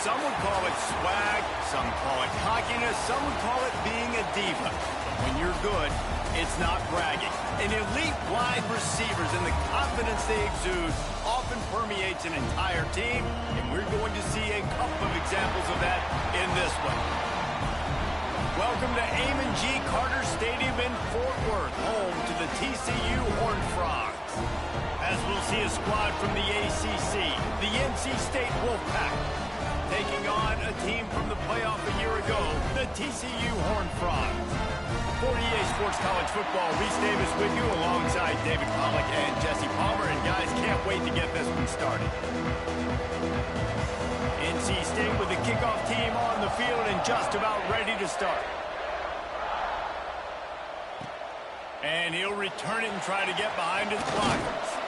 Some would call it swag, some call it cockiness, some would call it being a diva. But when you're good, it's not bragging. An elite wide receivers and the confidence they exude often permeates an entire team, and we're going to see a couple of examples of that in this one. Welcome to Amon G. Carter Stadium in Fort Worth, home to the TCU Horned Frogs. As we'll see a squad from the ACC, the NC State Wolfpack, taking on a team from the playoff a year ago, the TCU Horned Frogs. For EA Sports College Football, Reese Davis with you alongside David Pollack and Jesse Palmer. And guys, can't wait to get this one started. NC State with the kickoff team on the field and just about ready to start. And he'll return it and try to get behind his blockers.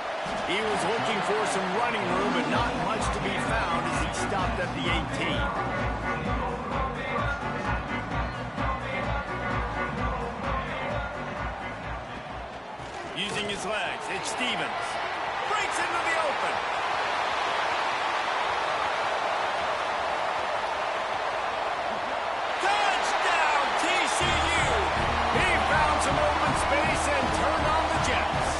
He was looking for some running room, but not much to be found as he stopped at the 18. Using his legs, it's Stevens. Breaks into the open. Touchdown, TCU! He found some open space and turned on the Jets.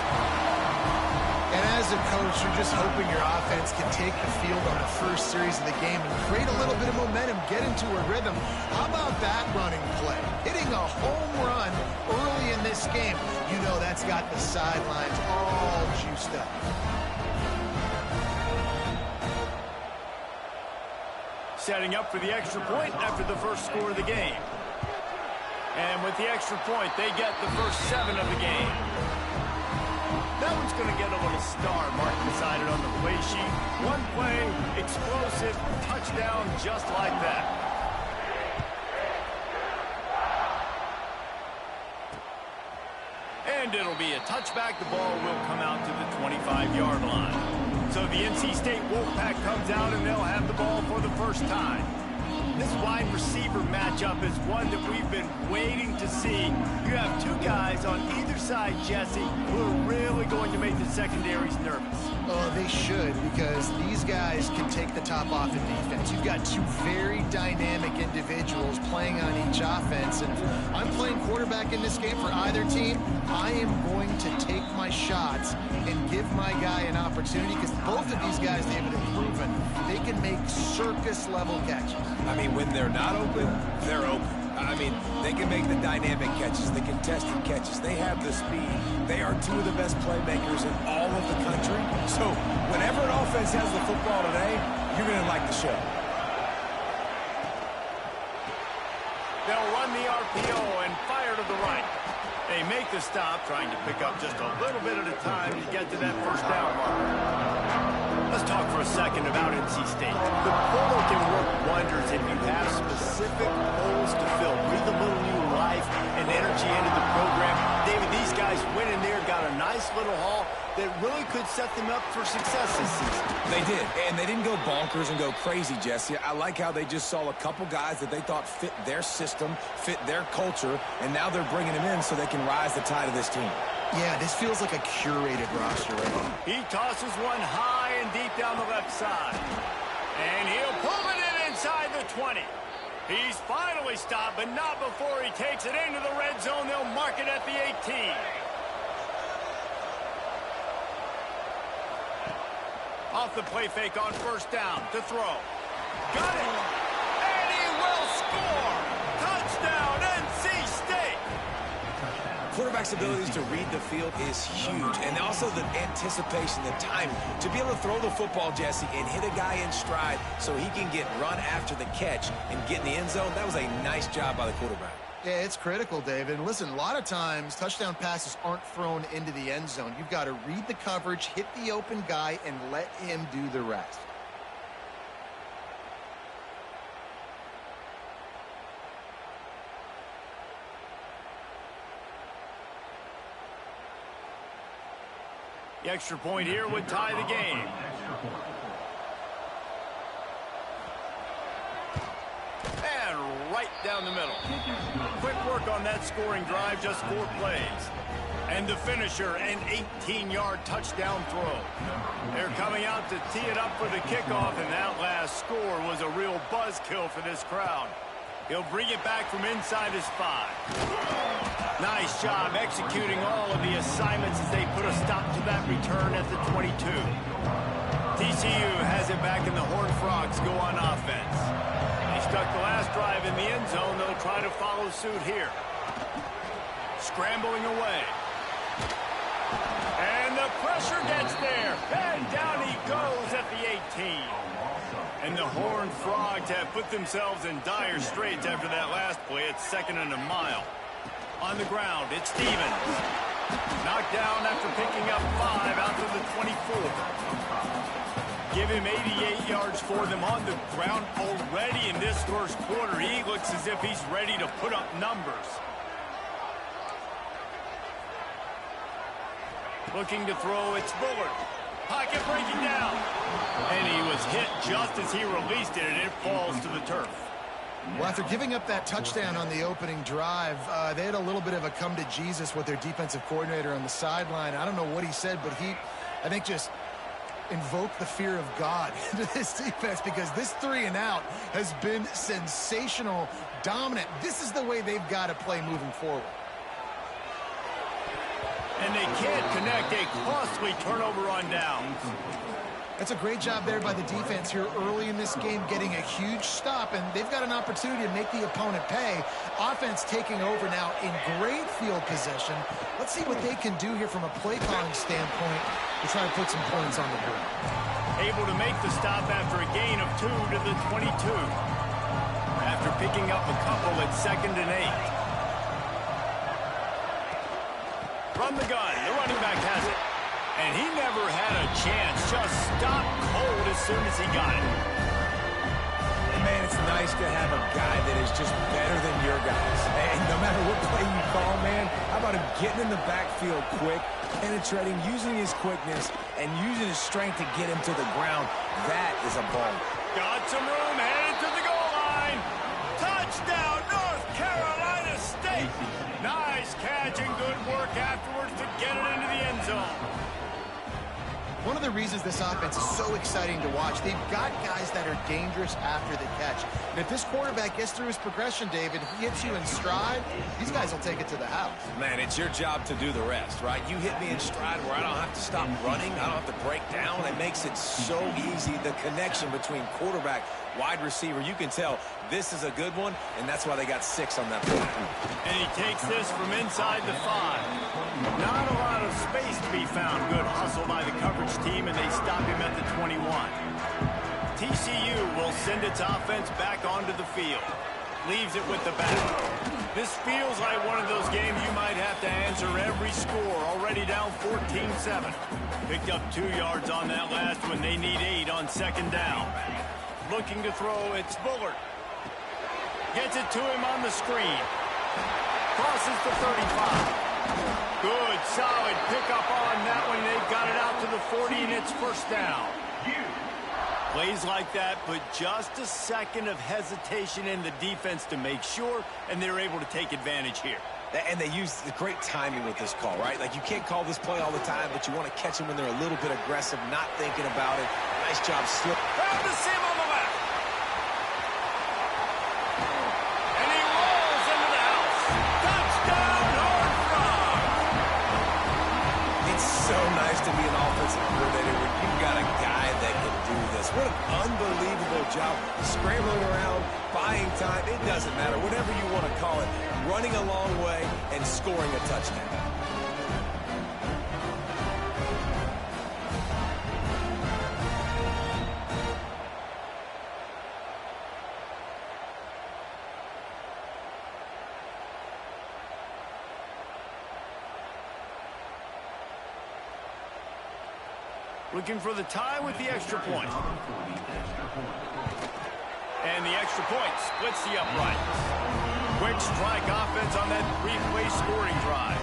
And as a coach, you're just hoping your offense can take the field on the first series of the game and create a little bit of momentum, get into a rhythm. How about that running play? Hitting a home run early in this game. You know that's got the sidelines all juiced up. Setting up for the extra point after the first score of the game. And with the extra point, they get the first 7 of the game. That one's going to get a little star mark beside it on the play sheet. One play, explosive, touchdown just like that. And it'll be a touchback. The ball will come out to the 25-yard line. So the NC State Wolfpack comes out and they'll have the ball for the first time. This wide receiver matchup is one that we've been waiting to see. You have two guys on either side, Jesse, who are really going to make the secondaries nervous. Oh, they should, because these guys can take the top off in defense. You've got two very dynamic individuals playing on each offense, and if I'm playing quarterback in this game for either team, I am going to take my shots and give my guy an opportunity, because both of these guys, David, have proven they can make circus-level catches. I mean, when they're not open, they're open. I mean, they can make the dynamic catches, the contested catches. They have the speed. They are two of the best playmakers in all of the country. So whenever an offense has the football today, you're going to like the show. They'll run the RPO and fire to the right. They make the stop, trying to pick up just a little bit at a time to get to that first down mark. Let's talk for a second about NC State. The portal can work wonders if you have specific holes to fill. Breathe a little new life and energy into the program. David, these guys went in there, got a nice little haul that really could set them up for success this season. They did, and they didn't go bonkers and go crazy, Jesse. I like how they just saw a couple guys that they thought fit their system, fit their culture, and now they're bringing them in so they can rise the tide of this team. Yeah, this feels like a curated roster right now. He tosses one high and deep down the left side. And he'll pull it in inside the 20. He's finally stopped, but not before he takes it into the red zone. They'll mark it at the 18. Off the play fake on first down to throw. Got it. And he will score. Touchdown, NC State. Quarterback's abilities to read the field is huge, and also the anticipation, the timing. To be able to throw the football, Jesse, and hit a guy in stride so he can get run after the catch and get in the end zone, that was a nice job by the quarterback. Yeah, it's critical, David. And listen, a lot of times touchdown passes aren't thrown into the end zone. You've got to read the coverage, hit the open guy, and let him do the rest. The extra point here would tie the game. And right down the middle. Quick work on that scoring drive, just 4 plays. And the finisher, an 18-yard touchdown throw. They're coming out to tee it up for the kickoff, and that last score was a real buzzkill for this crowd. He'll bring it back from inside his 5. Nice job executing all of the assignments as they put a stop to that return at the 22. TCU has it back, and the Horned Frogs go on offense. They stuck the last drive in the end zone. They'll try to follow suit here. Scrambling away. And the pressure gets there. And down he goes at the 18. And the Horned Frogs have put themselves in dire straits after that last play. It's 2nd and a mile. On the ground, it's Stevens. Knocked down after picking up 5 out to the 24. Give him 88 yards for them on the ground already in this first quarter. He looks as if he's ready to put up numbers. Looking to throw, it's Bullard. Pocket breaking down. And he was hit just as he released it, and it falls to the turf. Well, after giving up that touchdown on the opening drive, they had a little bit of a come to Jesus with their defensive coordinator on the sideline. I don't know what he said, but he, I think, just invoked the fear of God into this defense, because this 3-and-out has been sensational, dominant. This is the way they've got to play moving forward. And they can't connect a costly turnover on downs. That's a great job there by the defense here early in this game, getting a huge stop, and they've got an opportunity to make the opponent pay. Offense taking over now in great field possession. Let's see what they can do here from a play calling standpoint to try to put some points on the board. Able to make the stop after a gain of 2 to the 22. After picking up a couple at 2nd and 8. From the gun, the running back has it. And he never had a chance. Just stopped cold as soon as he got it. Man, it's nice to have a guy that is just better than your guys. And no matter what play you call, man, how about him getting in the backfield quick, penetrating, using his quickness, and using his strength to get him to the ground. That is a ball. Got some room, headed to the goal line. Touchdown, North Carolina State. Nice catch and good work afterwards to get it into the end zone. One of the reasons this offense is so exciting to watch, they've got guys that are dangerous after the catch. And if this quarterback gets through his progression, David, he hits you in stride, these guys will take it to the house. Man, it's your job to do the rest, right? You hit me in stride where I don't have to stop running. I don't have to break down. It makes it so easy. The connection between quarterback, wide receiver, you can tell this is a good one, and that's why they got 6 on that play. And he takes this from inside the 5. Not a lot of space to be found. Good hustle by the coverage team, and they stop him at the 21. TCU will send its offense back onto the field. Leaves it with the back. This feels like one of those games you might have to answer every score. Already down 14-7. Picked up 2 yards on that last one. They need 8 on 2nd down. Looking to throw, it's Bullard. Gets it to him on the screen. Crosses the 35. Good, solid pickup on that one. They've got it out to the 40, and it's 1st down. Plays like that, but just a second of hesitation in the defense to make sure, and they're able to take advantage here. And they use the great timing with this call, right? Like, you can't call this play all the time, but you want to catch them when they're a little bit aggressive, not thinking about it. Nice job, slip. Found the seam on the left. And he rolls into the house. Touchdown, Horned Frogs. It's so nice to be an offensive coordinator when you've got a guy that can do this. What an unbelievable job. Scrambling around, buying time. It doesn't matter. Whatever you want to call it. Running a long way and scoring a touchdown. Looking for the tie with the extra point. And the extra point splits the uprights. Quick strike offense on that 3-play scoring drive.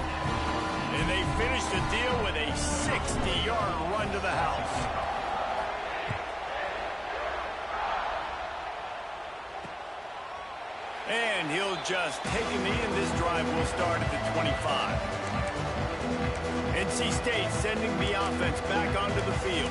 And they finish the deal with a 60-yard run to the house. And he'll just take a knee, and this drive will start at the 25. NC State sending the offense back onto the field.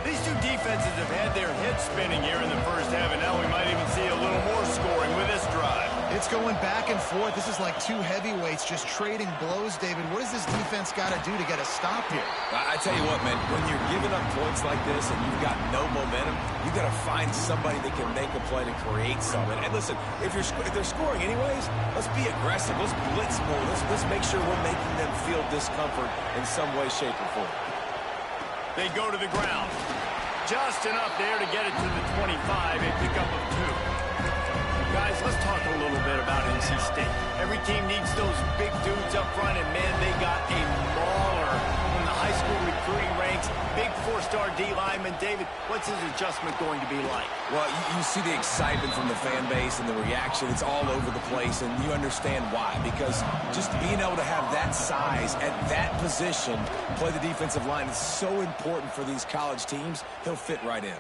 These two defenses have had their heads spinning here in the first half, and now we might even see a little more scoring with this drive. It's going back and forth. This is like two heavyweights just trading blows, David. What does this defense got to do to get a stop here? I tell you what, man, when you're giving up points like this and you've got no momentum, you got to find somebody that can make a play to create something. And listen, if they're scoring anyways, let's be aggressive. Let's blitz more. Let's make sure we're making them feel discomfort in some way, shape, or form. They go to the ground. Just enough there to get it to the 25, a pickup of 2. Guys, let's talk a little bit about NC State. Every team needs those big dudes up front, and man, they got a mauler from the high school recruiting ranks. Big 4-star D lineman. David, what's his adjustment going to be like? Well, you see the excitement from the fan base and the reaction. It's all over the place, and you understand why. Because just being able to have that size at that position, play the defensive line, is so important for these college teams. He'll fit right in.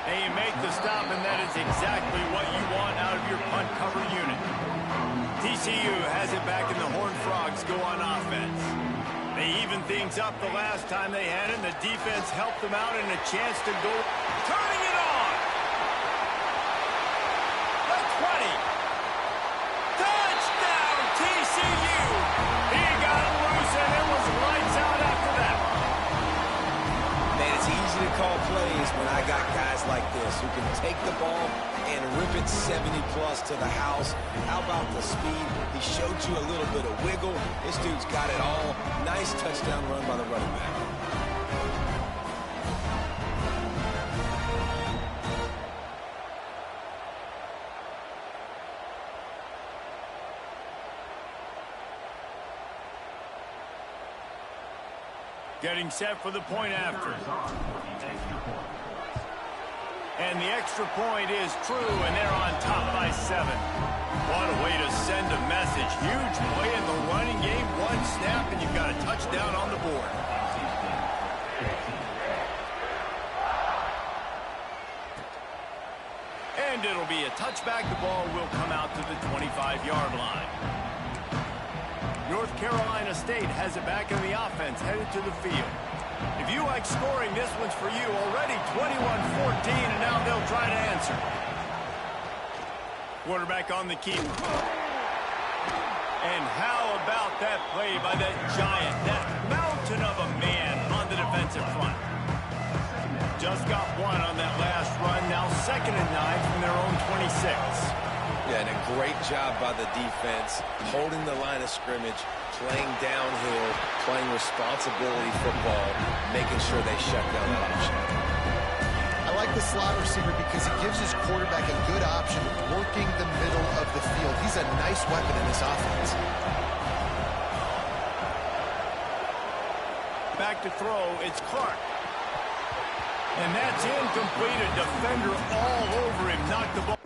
And you make the stop, and that is exactly what you want out of your punt cover unit. TCU has it back, and the Horned Frogs go on offense. They even things up the last time they had it, and the defense helped them out and a chance to go. Turning it on! The 20. Touchdown, TCU! He got it loose, and it was lights out after that. Man, it's easy to call plays when I got guys like this who can take the ball and rip it 70-plus to the house. How about the speed? He showed you a little bit of wiggle. This dude's got it all. Nice touchdown run by the running back. Getting set for the point after. And the extra point is true, and they're on top by 7. What a way to send a message. Huge play in the running game. One snap, and you've got a touchdown on the board. And it'll be a touchback. The ball will come out to the 25-yard line. North Carolina State has it back in the offense, headed to the field. If you like scoring, this one's for you. Already 21-14, and now they'll try to answer. Quarterback on the keeper. And how about that play by that giant, that mountain of a man on the defensive front? Just got one on that last run. Now 2nd and 9 from their own 26. Yeah, and a great job by the defense, holding the line of scrimmage, playing downhill, playing responsibility football, making sure they shut down that option. I like the slot receiver because he gives his quarterback a good option working the middle of the field. He's a nice weapon in this offense. Back to throw, it's Clark. And that's incomplete. A defender all over him, knocked the ball.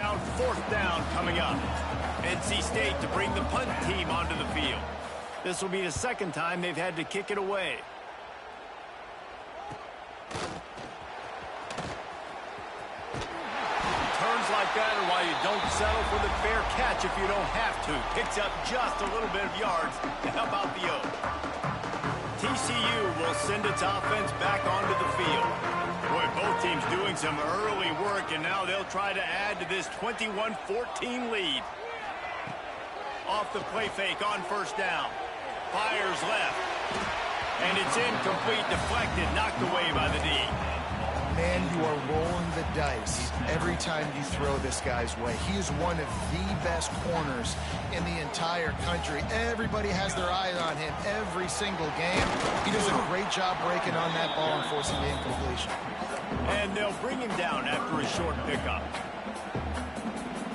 Now 4th down coming up. NC State to bring the punt team onto the field. This will be the 2nd time they've had to kick it away. Turns like that are why you don't settle for the fair catch if you don't have to. Picks up just a little bit of yards to help out the O. TCU will send its offense back onto the field. Boy, both teams doing some early work, and now they'll try to add to this 21-14 lead. Off the play fake on 1st down. Fires left. And it's incomplete, deflected, knocked away by the D. man, you are rolling the dice every time you throw this guy's way. He is one of the best corners in the entire country. Everybody has their eye on him every single game. He does a great job breaking on that ball and forcing the incompletion. And they'll bring him down after a short pickup.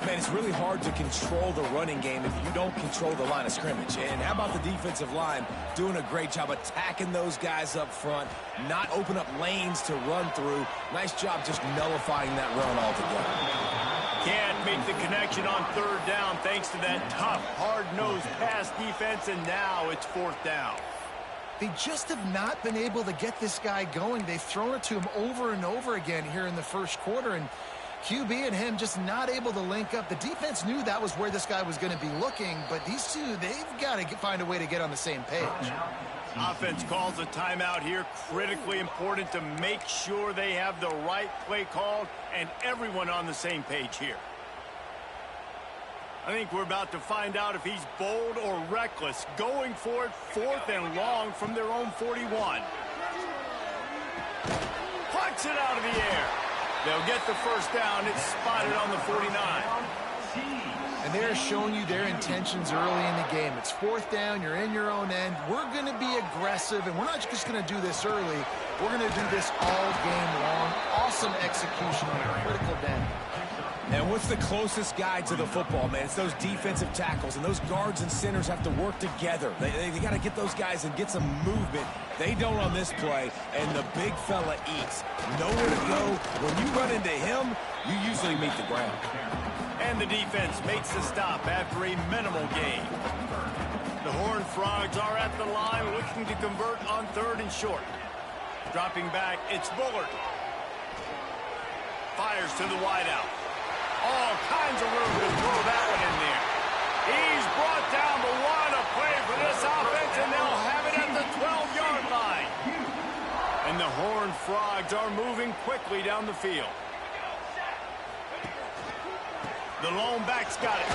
Man, it's really hard to control the running game if you don't control the line of scrimmage. And how about the defensive line doing a great job attacking those guys up front, not open up lanes to run through. Nice job just nullifying that run altogether. Can't make the connection on third down thanks to that tough, hard-nosed pass defense, and now it's fourth down. They just have not been able to get this guy going. They've thrown it to him over and over again here in the first quarter, and QB and him just not able to link up. The defense knew that was where this guy was going to be looking, but these two, they've got to find a way to get on the same page. Offense calls a timeout here. Critically important to make sure they have the right play called and everyone on the same page here. I think we're about to find out if he's bold or reckless, going for it 4th and long from their own 41. Plucks it out of the air. They'll get the first down. It's spotted on the 49. And they're showing you their intentions early in the game. It's 4th down. You're in your own end. We're going to be aggressive, and we're not just going to do this early. We're going to do this all game long. Awesome execution on a critical down. And what's the closest guy to the football, man? It's those defensive tackles, and those guards and centers have to work together. They got to get those guys and get some movement. They don't on this play, and the big fella eats. Nowhere to go. When you run into him, you usually meet the ground. And the defense makes the stop after a minimal gain. The Horned Frogs are at the line looking to convert on 3rd and short. Dropping back, it's Bullard. Fires to the wideout. All kinds of room to throw that one in there. He's brought down, but what a play for this offense, and they'll have it at the 12-yard line. And the Horned Frogs are moving quickly down the field. The lone back's got it.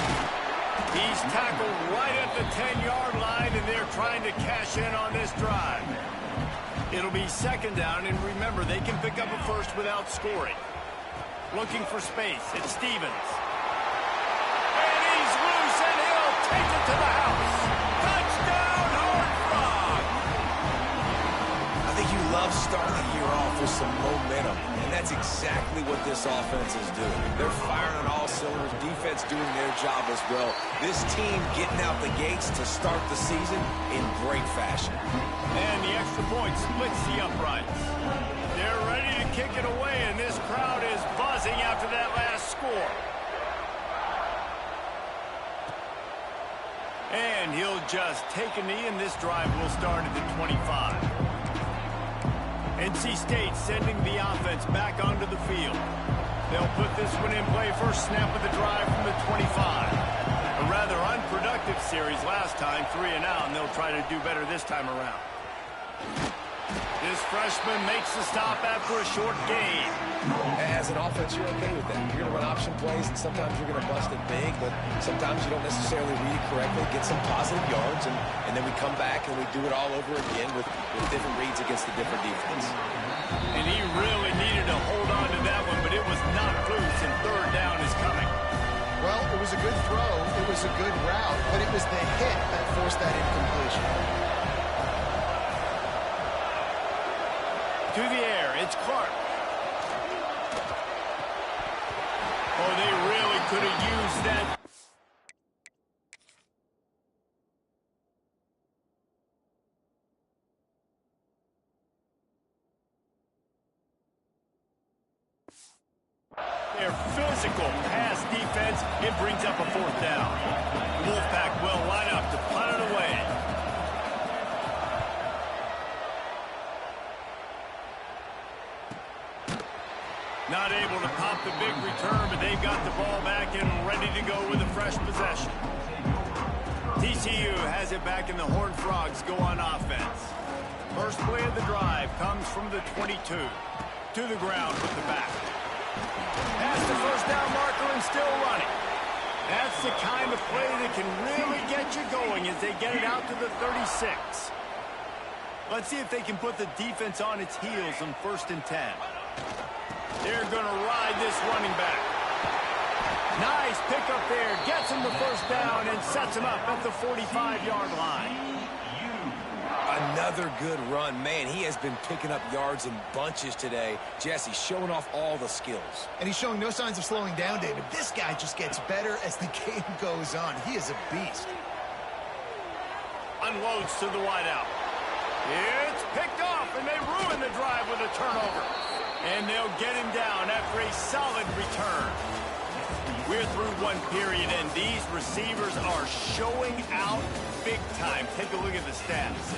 He's tackled right at the 10-yard line, and they're trying to cash in on this drive. It'll be 2nd down, and remember, they can pick up a first without scoring. Looking for space. It's Stevens. And he's loose, and he'll take it to the house. Touchdown, Horned Frogs! I think you love starting the year off with some momentum, and that's exactly what this offense is doing. They're firing on all cylinders, defense doing their job as well. This team getting out the gates to start the season in great fashion. And the extra point splits the uprights. They're ready to kick it away, and this crowd is buzzing after that last score. And he'll just take a knee, and this drive will start at the 25. NC State sending the offense back onto the field. They'll put this one in play first snap of the drive from the 25. A rather unproductive series last time, 3 and out, and they'll try to do better this time around. This freshman makes the stop after a short gain. As an offense, you're okay with that. You're going to run option plays, and sometimes you're going to bust it big, but sometimes you don't necessarily read it correctly, get some positive yards, and then we come back and we do it all over again with different reads against the different defense. And he really needed to hold on to that one, but it was knocked loose, and 3rd down is coming. Well, it was a good throw. It was a good route, but it was the hit that forced that incompletion. To the air, it's Clark. Oh, they really could have used that. Their physical pass defense, it brings up a 4th down. Wolfpack will line up to punt it away. Not able to pop the big return, but they've got the ball back and ready to go with a fresh possession. TCU has it back, and the Horned Frogs go on offense. First play of the drive comes from the 22. To the ground with the back. Past the first down marker and still running. That's the kind of play that can really get you going as they get it out to the 36. Let's see if they can put the defense on its heels on 1st and 10. They're going to ride this running back. Nice pickup there. Gets him the first down and sets him up at the 45-yard line. Another good run. Man, he has been picking up yards in bunches today. Jesse showing off all the skills. And he's showing no signs of slowing down, David. This guy just gets better as the game goes on. He is a beast. Unloads to the wideout. It's picked off, and they ruin the drive with a turnover. And they'll get him down after a solid return. We're through one period, and these receivers are showing out big time. Take a look at the stats.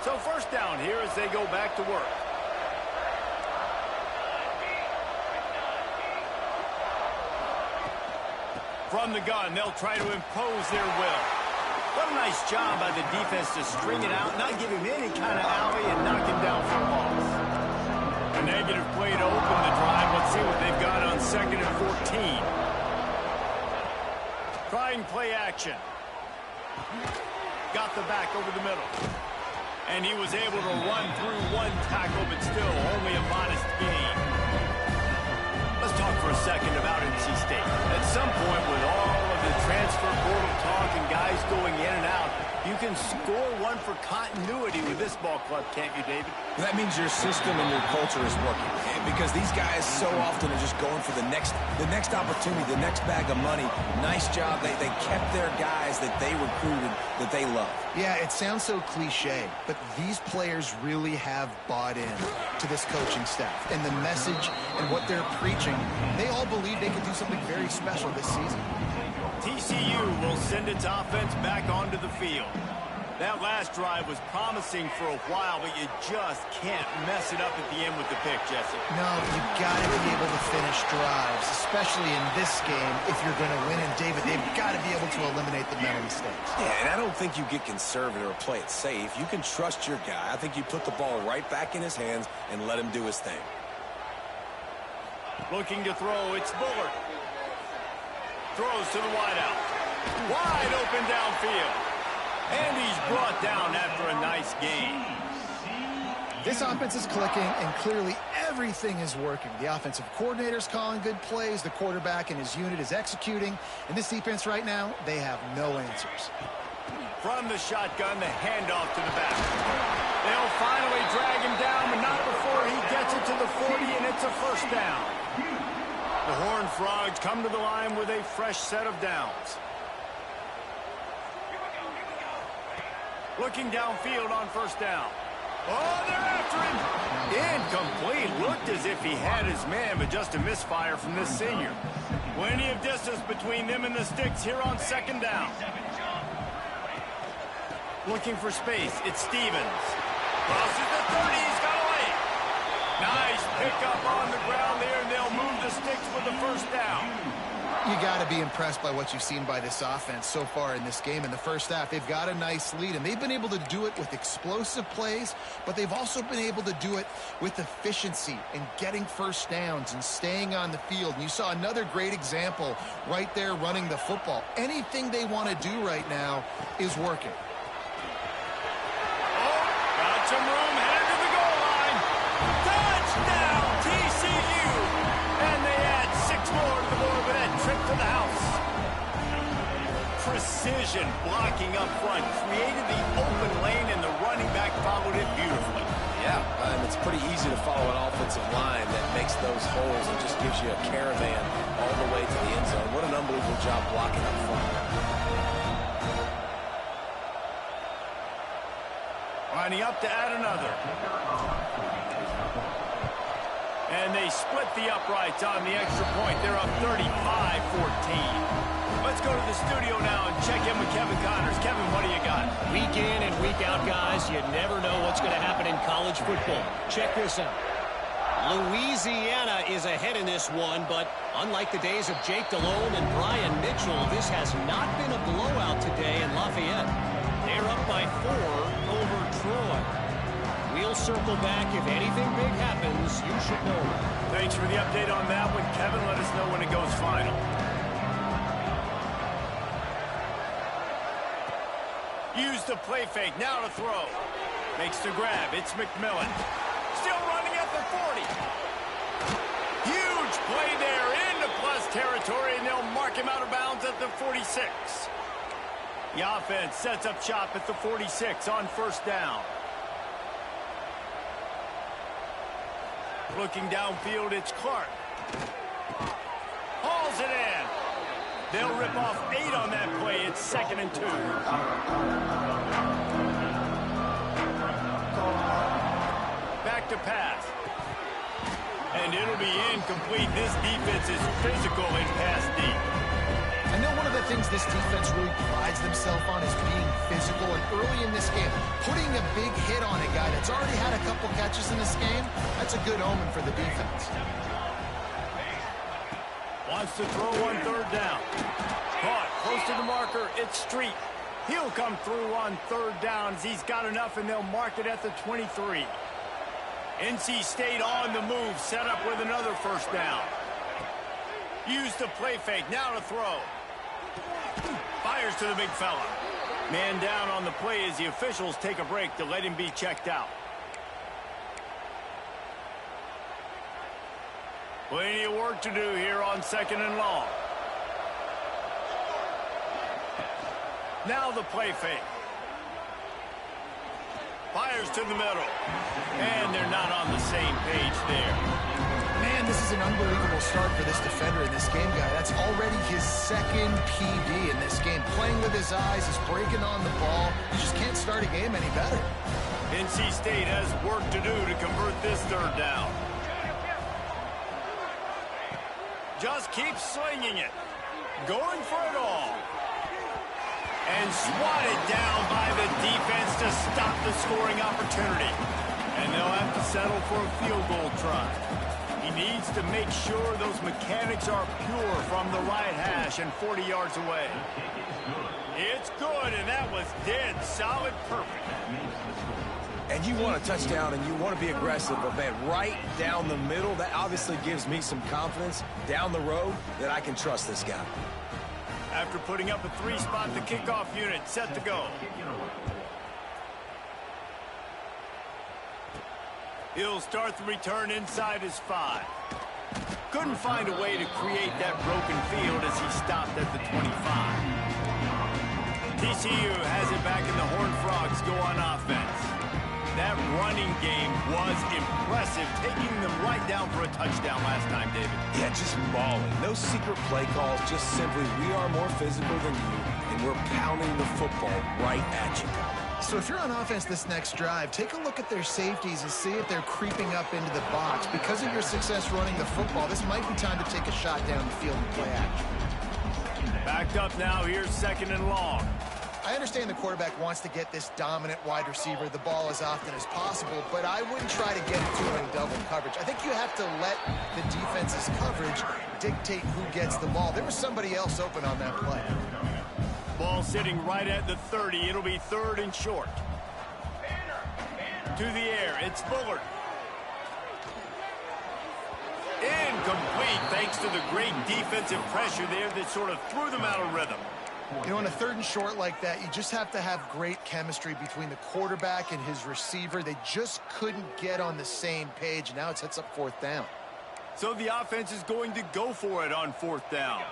So first down here as they go back to work. From the gun, they'll try to impose their will. What a nice job by the defense to string it out, not give him any kind of alley, and knock him down for a loss. A negative play to open the drive. Let's see what they've got on 2nd and 14. Trying play action. Got the back over the middle. And he was able to run through one tackle, but still only a modest gain. Let's talk for a second about NC State. At some point, with all of the transfer portal talk and guys going in and out, you can score one for continuity with this ball club, can't you, David? That means your system and your culture is working. Because these guys so often are just going for the next opportunity, the next bag of money. Nice job. They kept their guys that they recruited, that they love. Yeah, it sounds so cliche, but these players really have bought in to this coaching staff and the message and what they're preaching. They all believe they can do something very special this season. TCU will send its offense back onto the field. That last drive was promising for a while, but you just can't mess it up at the end with the pick, Jesse. No, you've got to be able to finish drives, especially in this game if you're going to win. And, David, they've got to be able to eliminate the mental mistakes. Yeah, and I don't think you get conservative or play it safe. You can trust your guy. I think you put the ball right back in his hands and let him do his thing. Looking to throw, it's Bullard. Throws to the wideout. Wide open downfield. And he's brought down after a nice gain. This offense is clicking, and clearly everything is working. The offensive coordinator's calling good plays. The quarterback and his unit is executing. And this defense right now, they have no answers. From the shotgun, the handoff to the back. They'll finally drag him down, but not before he gets it to the 40, and it's a first down. The Horned Frogs come to the line with a fresh set of downs. Looking downfield on first down. Oh, they're after him. Incomplete. Looked as if he had his man, but just a misfire from this senior. Plenty of distance between them and the sticks here on second down. Looking for space. It's Stevens. Crosses the 30. He's got away. Nice pickup on the ground there, and they'll move the sticks with the first down. You got to be impressed by what you've seen by this offense so far in this game. In the first half, they've got a nice lead, and they've been able to do it with explosive plays, but they've also been able to do it with efficiency and getting first downs and staying on the field. And you saw another great example right there running the football. Anything they want to do right now is working. Oh, got some room, headed to the goal line. Touchdown, TCU! And they add 6 more to the board with that trip to the house. Precision blocking up front created the open lane, and the running back followed it beautifully. Yeah, and it's pretty easy to follow an offensive line that makes those holes and just gives you a caravan all the way to the end zone. What an unbelievable job blocking up front. Lining up to add another. And they split the uprights on the extra point. They're up 35-14. Let's go to the studio now and check in with Kevin Connors. Kevin, what do you got? Week in and week out, guys, you never know what's going to happen in college football. Check this out. Louisiana is ahead in this one, but unlike the days of Jake Delhomme and Brian Mitchell, this has not been a blowout today in Lafayette. They're up by 4 over Troy. We'll circle back. If anything big happens, you should know. Thanks for the update on that one, Kevin. Let us know when it goes final. Use the play fake, now to throw. Makes the grab, it's McMillan. Still running at the 40. Huge play there into plus territory, and they'll mark him out of bounds at the 46. The offense sets up shop at the 46 on first down. Looking downfield, it's Clark. Hauls it in. They'll rip off 8 on that play. It's 2nd and 2. Back to pass. And it'll be incomplete. This defense is physical in pass deep. I know one of the things this defense really prides themselves on is being physical. And early in this game, putting a big hit on a guy that's already had a couple catches in this game, that's a good omen for the defense. Wants to throw on 3rd down. Caught close to the marker. It's Street. He'll come through on 3rd down as he's got enough, and they'll mark it at the 23. NC State on the move, set up with another 1st down. Use the play fake, now to throw. Fires to the big fella. Man down on the play as the officials take a break to let him be checked out. Plenty of work to do here on 2nd and long. Now the play fake. Fires to the middle. And they're not on the same page there. Man, this is an unbelievable start for this defender in this game, guy. That's already his 2nd PD in this game. Playing with his eyes, he's breaking on the ball. You just can't start a game any better. NC State has work to do to convert this 3rd down. Just keep slinging it. Going for it all. And swatted down by the defense to stop the scoring opportunity. And they'll have to settle for a field goal try. He needs to make sure those mechanics are pure from the right hash and 40 yards away. It's good, and that was dead solid perfect. And you want a touchdown, and you want to be aggressive, but man, right down the middle, that obviously gives me some confidence down the road that I can trust this guy. After putting up a 3-spot, the kickoff unit set to go. He'll start the return inside his 5. Couldn't find a way to create that broken field as he stopped at the 25. TCU has it back, and the Horned Frogs go on offense. That running game was impressive, taking them right down for a touchdown last time, David. Yeah, just mauling. No secret play calls, just simply we are more physical than you, and we're pounding the football right at you. So if you're on offense this next drive, take a look at their safeties and see if they're creeping up into the box. Because of your success running the football, this might be time to take a shot down the field and play action. Backed up now, here's 2nd and long. I understand the quarterback wants to get this dominant wide receiver the ball as often as possible, but I wouldn't try to get it to him in double coverage. I think you have to let the defense's coverage dictate who gets the ball. There was somebody else open on that play. Ball sitting right at the 30. It'll be 3rd and short. To the air, it's Bullard. Incomplete, thanks to the great defensive pressure there that sort of threw them out of rhythm. You know, on a 3rd and short like that, you just have to have great chemistry between the quarterback and his receiver. They just couldn't get on the same page. Now it sets up 4th down. So the offense is going to go for it on 4th down.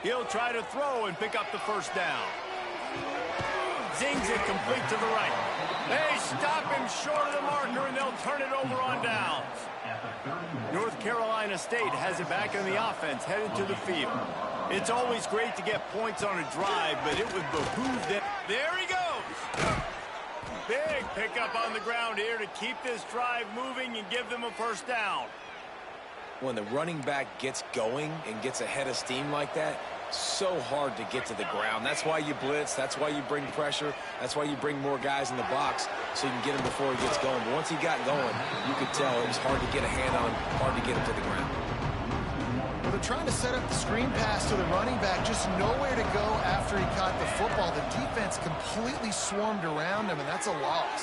He'll try to throw and pick up the 1st down. Zings it complete to the right. They stop him short of the marker, and they'll turn it over on downs. North Carolina State has it back in the offense, headed to the field. It's always great to get points on a drive, but it would behoove them. There he goes. Big pickup on the ground here to keep this drive moving and give them a 1st down. When the running back gets going and gets ahead of steam like that, so hard to get to the ground. That's why you blitz. That's why you bring pressure. That's why you bring more guys in the box so you can get him before he gets going. But once he got going, you could tell it was hard to get a hand on him, hard to get him to the ground. Well, they're trying to set up the screen pass to the running back, just nowhere to go after he caught the football. The defense completely swarmed around him, and that's a loss.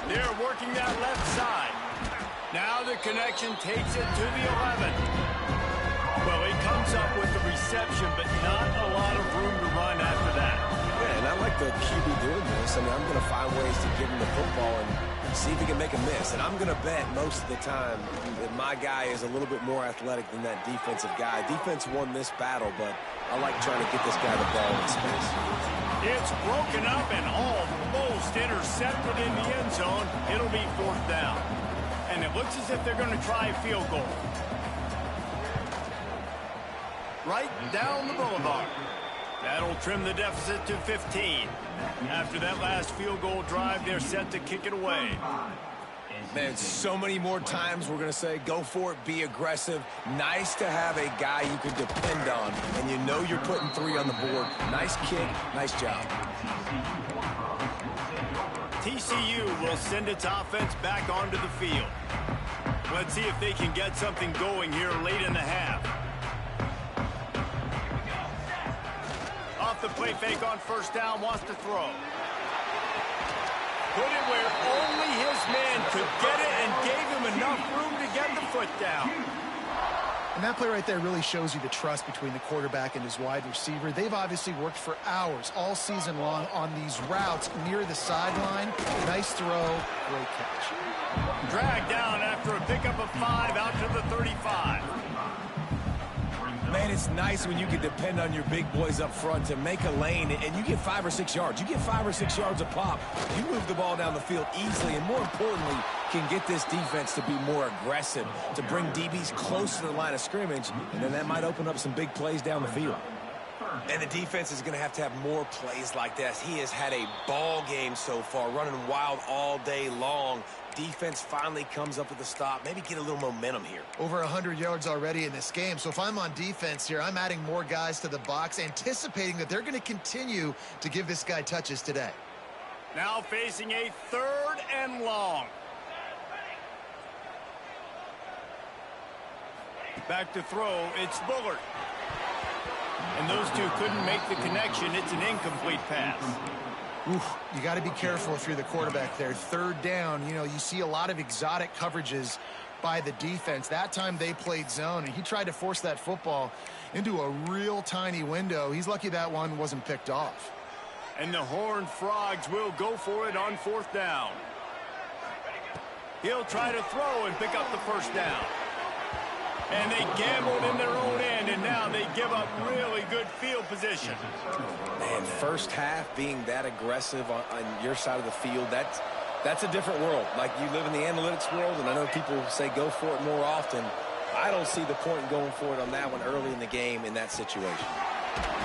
They're working that left side. Now the connection takes it to the 11. Well, he comes up with the reception, but not a lot of room to run after that. Yeah, and I like the QB doing this. I mean, I'm going to find ways to give him the football and see if he can make a miss. And I'm going to bet most of the time that my guy is a little bit more athletic than that defensive guy. Defense won this battle, but I like trying to get this guy the ball in space. It's broken up and almost intercepted in the end zone. It'll be 4th down. And it looks as if they're going to try a field goal. Right down the boulevard. That'll trim the deficit to 15. After that last field goal drive, they're set to kick it away. Man, so many more times we're going to say, go for it, be aggressive. Nice to have a guy you can depend on, and you know you're putting 3 on the board. Nice kick, nice job. TCU will send its offense back onto the field. Let's see if they can get something going here late in the half. Off the play fake on 1st down, wants to throw. Put it where only his man could get it and gave him enough room to get the foot down. And that play right there really shows you the trust between the quarterback and his wide receiver. They've obviously worked for hours all season long on these routes near the sideline. Nice throw, great catch. Dragged down after a pickup of 5 out to the 35. Man, it's nice when you can depend on your big boys up front to make a lane, and you get 5 or 6 yards. You get 5 or 6 yards a pop. You move the ball down the field easily, and more importantly, can get this defense to be more aggressive, to bring DBs close to the line of scrimmage, and then that might open up some big plays down the field. And the defense is going to have more plays like this. He has had a ball game so far, running wild all day long. Defense finally comes up with a stop. Maybe get a little momentum here. Over 100 yards already in this game. So if I'm on defense here, I'm adding more guys to the box, anticipating that they're going to continue to give this guy touches today. Now facing a 3rd and long. Back to throw, it's Bullard. And those two couldn't make the connection. It's an incomplete pass. Oof, you got to be careful if you're the quarterback there. 3rd down, you know, you see a lot of exotic coverages by the defense. That time they played zone, and he tried to force that football into a real tiny window. He's lucky that one wasn't picked off. And the Horned Frogs will go for it on 4th down. He'll try to throw and pick up the 1st down. And they gambled in their own end, and now they give up really good field position. Man, first half being that aggressive on your side of the field, that's a different world. Like, you live in the analytics world, and I know people say go for it more often. I don't see the point in going for it on that one early in the game in that situation.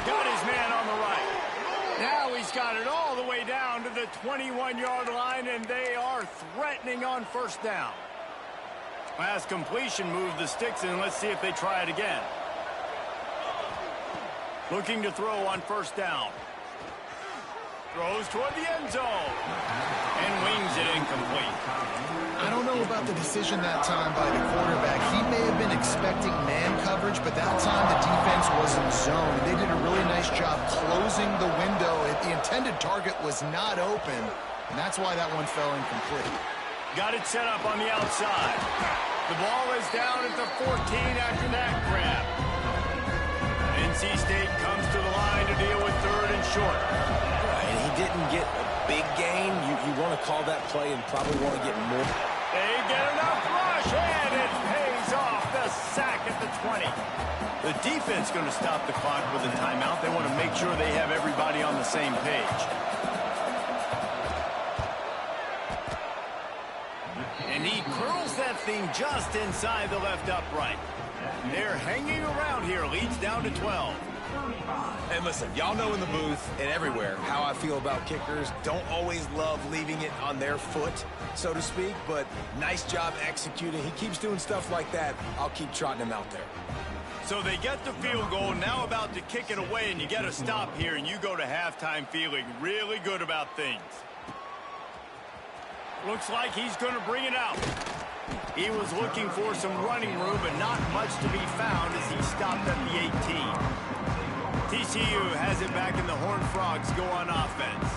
Got his man on the right. Now he's got it all the way down to the 21-yard line, and they are threatening on 1st down. Last completion moved the sticks, and let's see if they try it again. Looking to throw on 1st down. Throws toward the end zone. And wings it incomplete. I don't know about the decision that time by the quarterback. He may have been expecting man coverage, but that time the defense was in zone. They did a really nice job closing the window. The intended target was not open, and that's why that one fell incomplete. Got it set up on the outside. The ball is down at the 14 after that grab. NC State comes to the line to deal with 3rd and short. And he didn't get a big gain. You want to call that play and probably want to get more. They get enough rush, and it pays off. The sack at the 20. The defense going to stop the clock with a timeout. They want to make sure they have everybody on the same page. And he curls that thing just inside the left upright. They're hanging around here. Leads down to 12. And listen, y'all know in the booth and everywhere how I feel about kickers. Don't always love leaving it on their foot, so to speak, but nice job executing. He keeps doing stuff like that. I'll keep trotting him out there. So they get the field goal, now about to kick it away, and you get a stop here, and you go to halftime feeling really good about things. Looks like he's going to bring it out. He was looking for some running room, but not much to be found as he stopped at the 18. TCU has it back, and the Horned Frogs go on offense.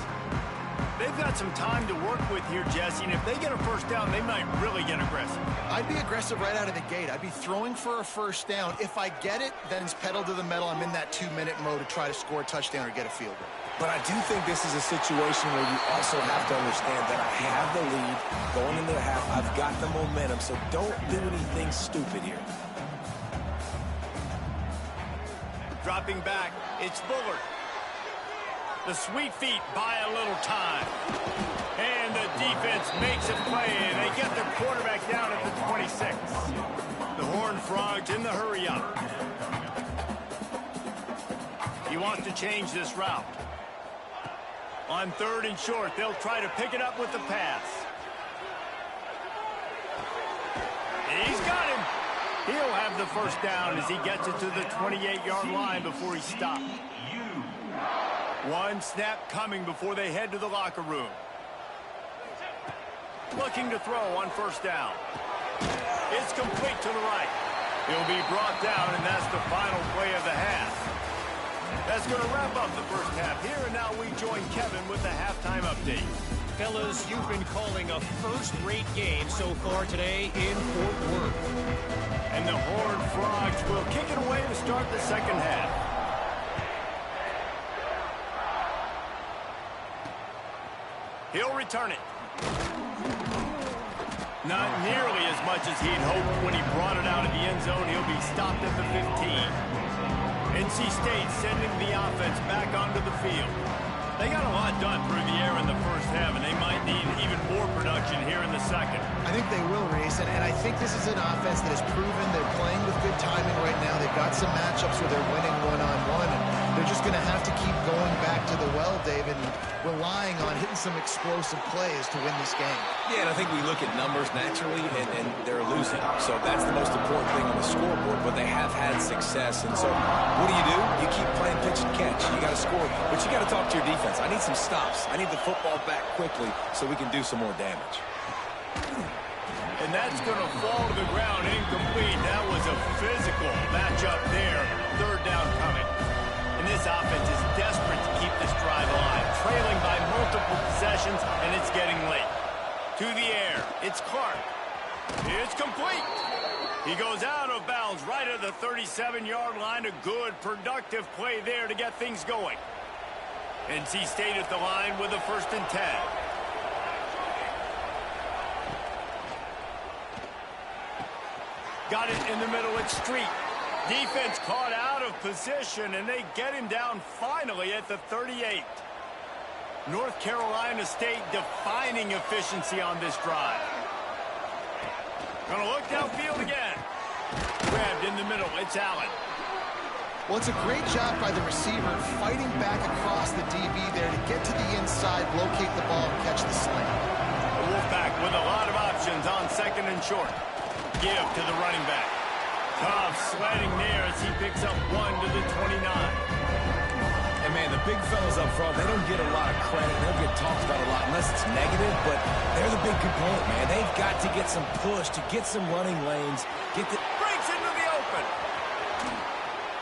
They've got some time to work with here, Jesse, and if they get a first down, they might really get aggressive. I'd be aggressive right out of the gate. I'd be throwing for a first down. If I get it, then it's pedal to the metal. I'm in that 2-minute mode to try to score a touchdown or get a field goal. But I do think this is a situation where you also have to understand that I have the lead going into the half. I've got the momentum, so don't do anything stupid here. Dropping back, it's Bullard. The sweet feet buy a little time. And the defense makes a play, and they get the quarterback down at the 26. The Horned Frogs in the hurry-up. He wants to change this route. On 3rd and short, they'll try to pick it up with the pass. He's got him. He'll have the first down as he gets it to the 28-yard line before he stopped. One snap coming before they head to the locker room. Looking to throw on first down. It's complete to the right. He'll be brought down, and that's the final play of the half. That's going to wrap up the first half here, and now we join Kevin with the halftime update. Fellas, you've been calling a first-rate game so far today in Fort Worth. And the Horned Frogs will kick it away to start the second half. He'll return it. Not nearly as much as he'd hoped when he brought it out of the end zone. He'll be stopped at the 15. NC State sending the offense back onto the field. They got a lot done through the air in the first half, and they might need even more production here in the second. I think they will, Reese, and I think this is an offense that has proven they're playing with good timing right now. They've got some matchups where they're winning one-on-one, and they're just going to have to keep going back to the well, David, and relying on hitting some explosive plays to win this game. Yeah, and I think we look at numbers naturally, and they're losing. So that's the most important thing on the scoreboard, but they have had success. And so what do? You keep playing pitch and catch. You got to score, but you got to talk to your defense. I need some stops. I need the football back quickly so we can do some more damage. And that's going to fall to the ground incomplete. That was a physical matchup there. 3rd down coming. And this offense is desperate to keep this drive alive. Trailing by multiple possessions, and it's getting late. To the air, it's Clark. It's complete. He goes out of bounds right at the 37-yard line. A good, productive play there to get things going. NC State at the line with a 1st and 10. Got it in the middle at Street. Defense caught out of position, and they get him down finally at the 38. North Carolina State defining efficiency on this drive. Gonna look downfield again. Grabbed in the middle. It's Allen. Well, it's a great job by the receiver fighting back across the DB there to get to the inside, locate the ball, and catch the slant. The Wolfpack with a lot of options on 2nd and short. Give to the running back. Tough sledding there as he picks up 1 to the 29. And, man, the big fellas up front, they don't get a lot of credit. They don't get talked about a lot unless it's negative, but they're the big component, man. They've got to get some push, to get some running lanes. Breaks into the open.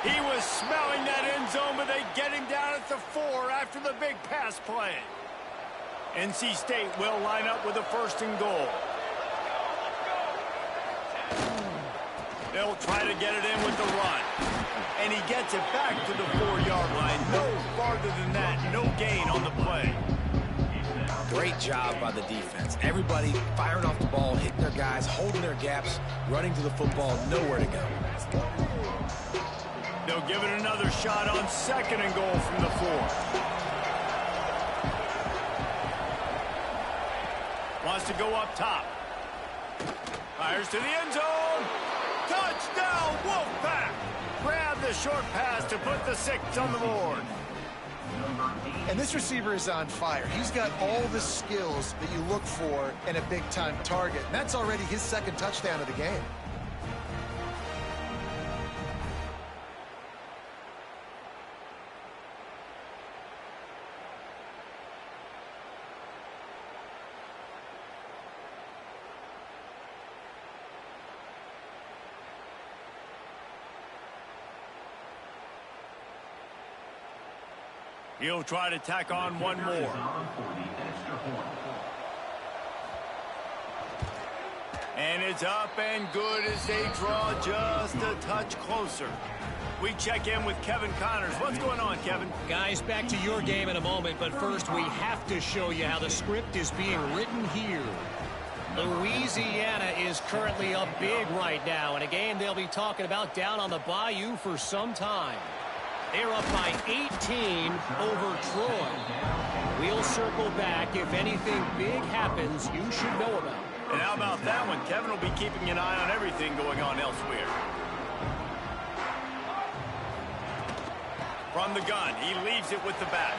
He was smelling that end zone, but they get him down at the 4 after the big pass play. NC State will line up with a 1st and goal. They'll try to get it in with the run. And he gets it back to the 4-yard line. No farther than that. No gain on the play. Great job by the defense. Everybody firing off the ball, hitting their guys, holding their gaps, running to the football, nowhere to go. They'll give it another shot on 2nd and goal from the 4. Wants to go up top. Fires to the end zone. Touchdown, Wolfpack! Grab the short pass to put the 6 on the board. And this receiver is on fire. He's got all the skills that you look for in a big-time target. And that's already his 2nd touchdown of the game. He'll try to tack on one more. And it's up and good as they draw just a touch closer. We check in with Kevin Connors. What's going on, Kevin? Guys, back to your game in a moment, but first we have to show you how the script is being written here. Louisiana is currently up big right now in a game they'll be talking about down on the Bayou for some time. They're up by 18 over Troy. We'll circle back if anything big happens you should know about. And how about that one? Kevin will be keeping an eye on everything going on elsewhere. From the gun, he leaves it with the back.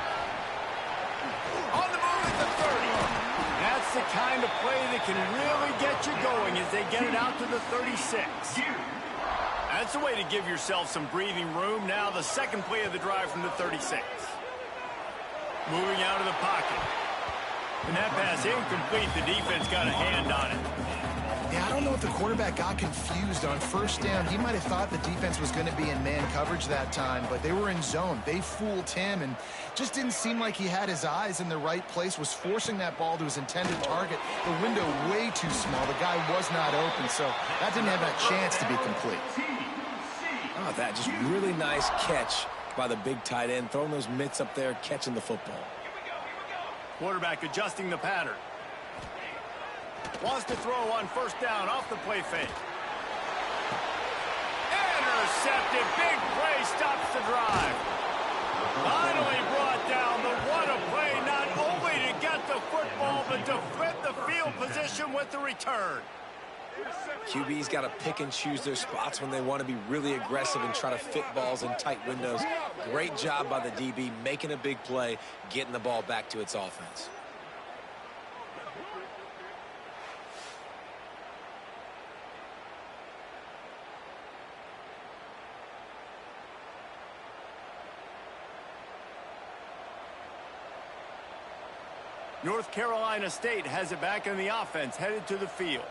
On the move at the 30. That's the kind of play that can really get you going as they get it out to the 36. That's the way to give yourself some breathing room. Now the second play of the drive from the 36. Moving out of the pocket. And that pass incomplete. The defense got a hand on it. Yeah, I don't know if the quarterback got confused on first down. He might have thought the defense was going to be in man coverage that time, but they were in zone. They fooled him and just didn't seem like he had his eyes in the right place, was forcing that ball to his intended target. The window way too small. The guy was not open, so that didn't have that chance to be complete. Oh, that just really nice catch by the big tight end, throwing those mitts up there, catching the football. Quarterback adjusting the pattern. Wants to throw on first down off the play fake. Intercepted. Big play stops the drive. Finally brought down. The what a play, not only to get the football, but to flip the field position with the return. QB's got to pick and choose their spots when they want to be really aggressive and try to fit balls in tight windows. Great job by the DB, making a big play, getting the ball back to its offense. North Carolina State has it back in the offense, headed to the field.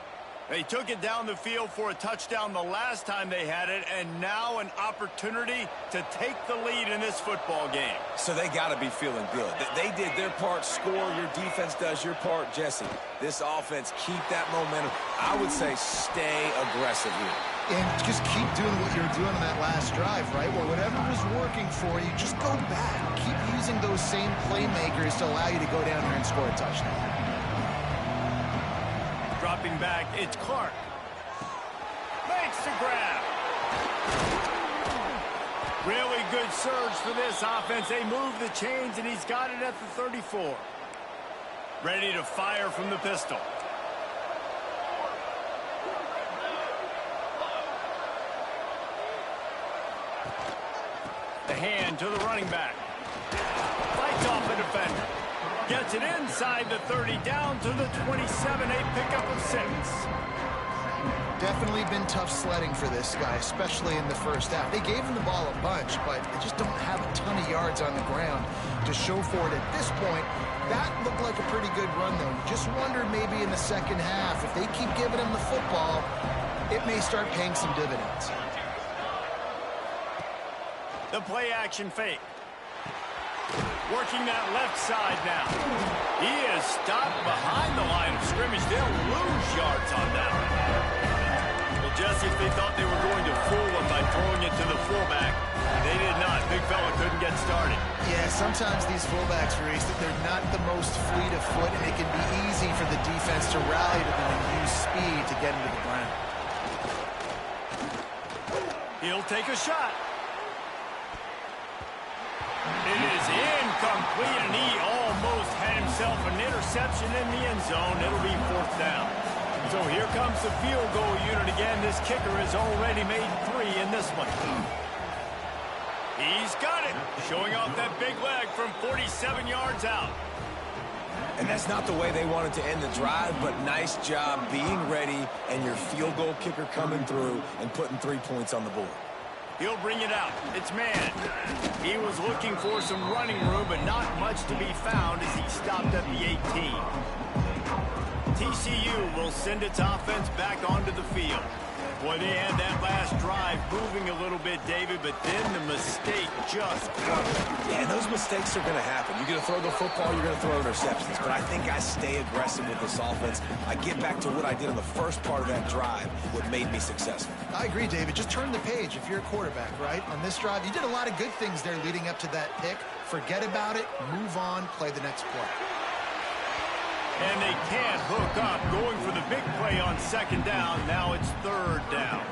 They took it down the field for a touchdown the last time they had it, and now an opportunity to take the lead in this football game. So they got to be feeling good. They did their part, score. Your defense does your part, Jesse. This offense, keep that momentum. I would say stay aggressive here. And just keep doing what you were doing on that last drive, right? Well, whatever was working for you, just go back. Keep using those same playmakers to allow you to go down there and score a touchdown. Dropping back, it's Clark. Makes the grab. Really good surge for this offense. They move the chains, and he's got it at the 34. Ready to fire from the pistol. The hand to the running back. Fights off the defender. Gets it inside the 30, down to the 27, a pickup of 6. Definitely been tough sledding for this guy, especially in the first half. They gave him the ball a bunch, but they just don't have a ton of yards on the ground to show for it at this point. That looked like a pretty good run, though. Just wonder maybe in the second half, if they keep giving him the football, it may start paying some dividends. The play action fake. Working that left side now. He is stopped behind the line of scrimmage. They'll lose yards on that one. Well, Jesse, if they thought they were going to fool him by throwing it to the fullback, they did not. Big fella couldn't get started. Yeah, sometimes these fullbacks, Reese, they're not the most fleet of foot, and it can be easy for the defense to rally to them and use speed to get into the ground. He'll take a shot. It is incomplete, and he almost had himself an interception in the end zone. It'll be 4th down. So here comes the field goal unit again. This kicker has already made 3 in this one. He's got it, showing off that big leg from 47 yards out. And that's not the way they wanted to end the drive, but nice job being ready and your field goal kicker coming through and putting 3 points on the board. He'll bring it out. It's man. He was looking for some running room, but not much to be found as he stopped at the 18. TCU will send its offense back onto the field. Boy, they had that last drive moving a little bit, David, but then the mistake just crushed them. Yeah, those mistakes are going to happen. You're going to throw the football, you're going to throw interceptions. But I think I stay aggressive with this offense. I get back to what I did in the first part of that drive, what made me successful. I agree, David. Just turn the page if you're a quarterback, right? On this drive, you did a lot of good things there leading up to that pick. Forget about it, move on, play the next play. And they can't hook up, going for the big play on second down. Now it's third down.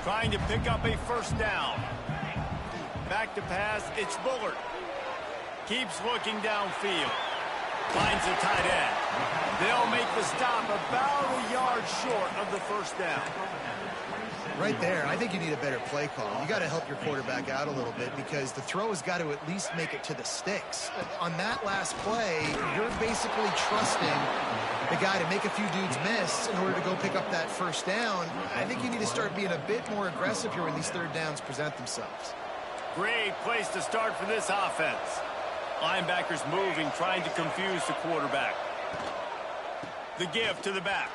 Trying to pick up a first down. Back to pass, it's Bullard. Keeps looking downfield. Finds the tight end. They'll make the stop about a yard short of the first down. Right there, I think you need a better play call. You got to help your quarterback out a little bit because the throw has got to at least make it to the sticks. On that last play, you're basically trusting the guy to make a few dudes miss in order to go pick up that first down. I think you need to start being a bit more aggressive here when these third downs present themselves. Great place to start for this offense. Linebackers moving, trying to confuse the quarterback. The give to the back.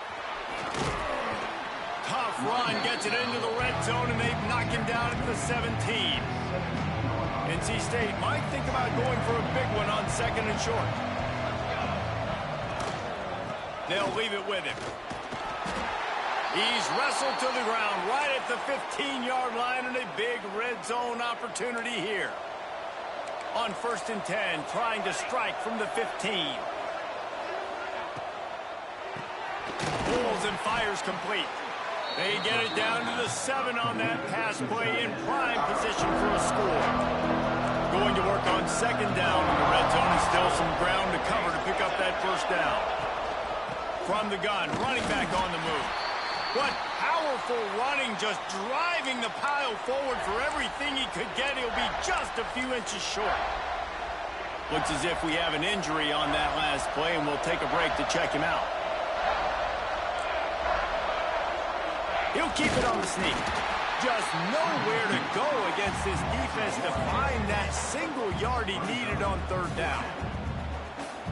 Tough run, gets it into the red zone, and they knock him down at the 17. NC State might think about going for a big one on second and short. They'll leave it with him. He's wrestled to the ground right at the 15-yard line, and a big red zone opportunity here. On 1st and 10, trying to strike from the 15. Pulls and fires complete. They get it down to the 7 on that pass play in prime position for a score. Going to work on second down in the red zone and still some ground to cover to pick up that first down. From the gun, running back on the move. What powerful running, just driving the pile forward for everything he could get. He'll be just a few inches short. Looks as if we have an injury on that last play, and we'll take a break to check him out. He'll keep it on the sneak. Just nowhere to go against this defense to find that single yard he needed on third down.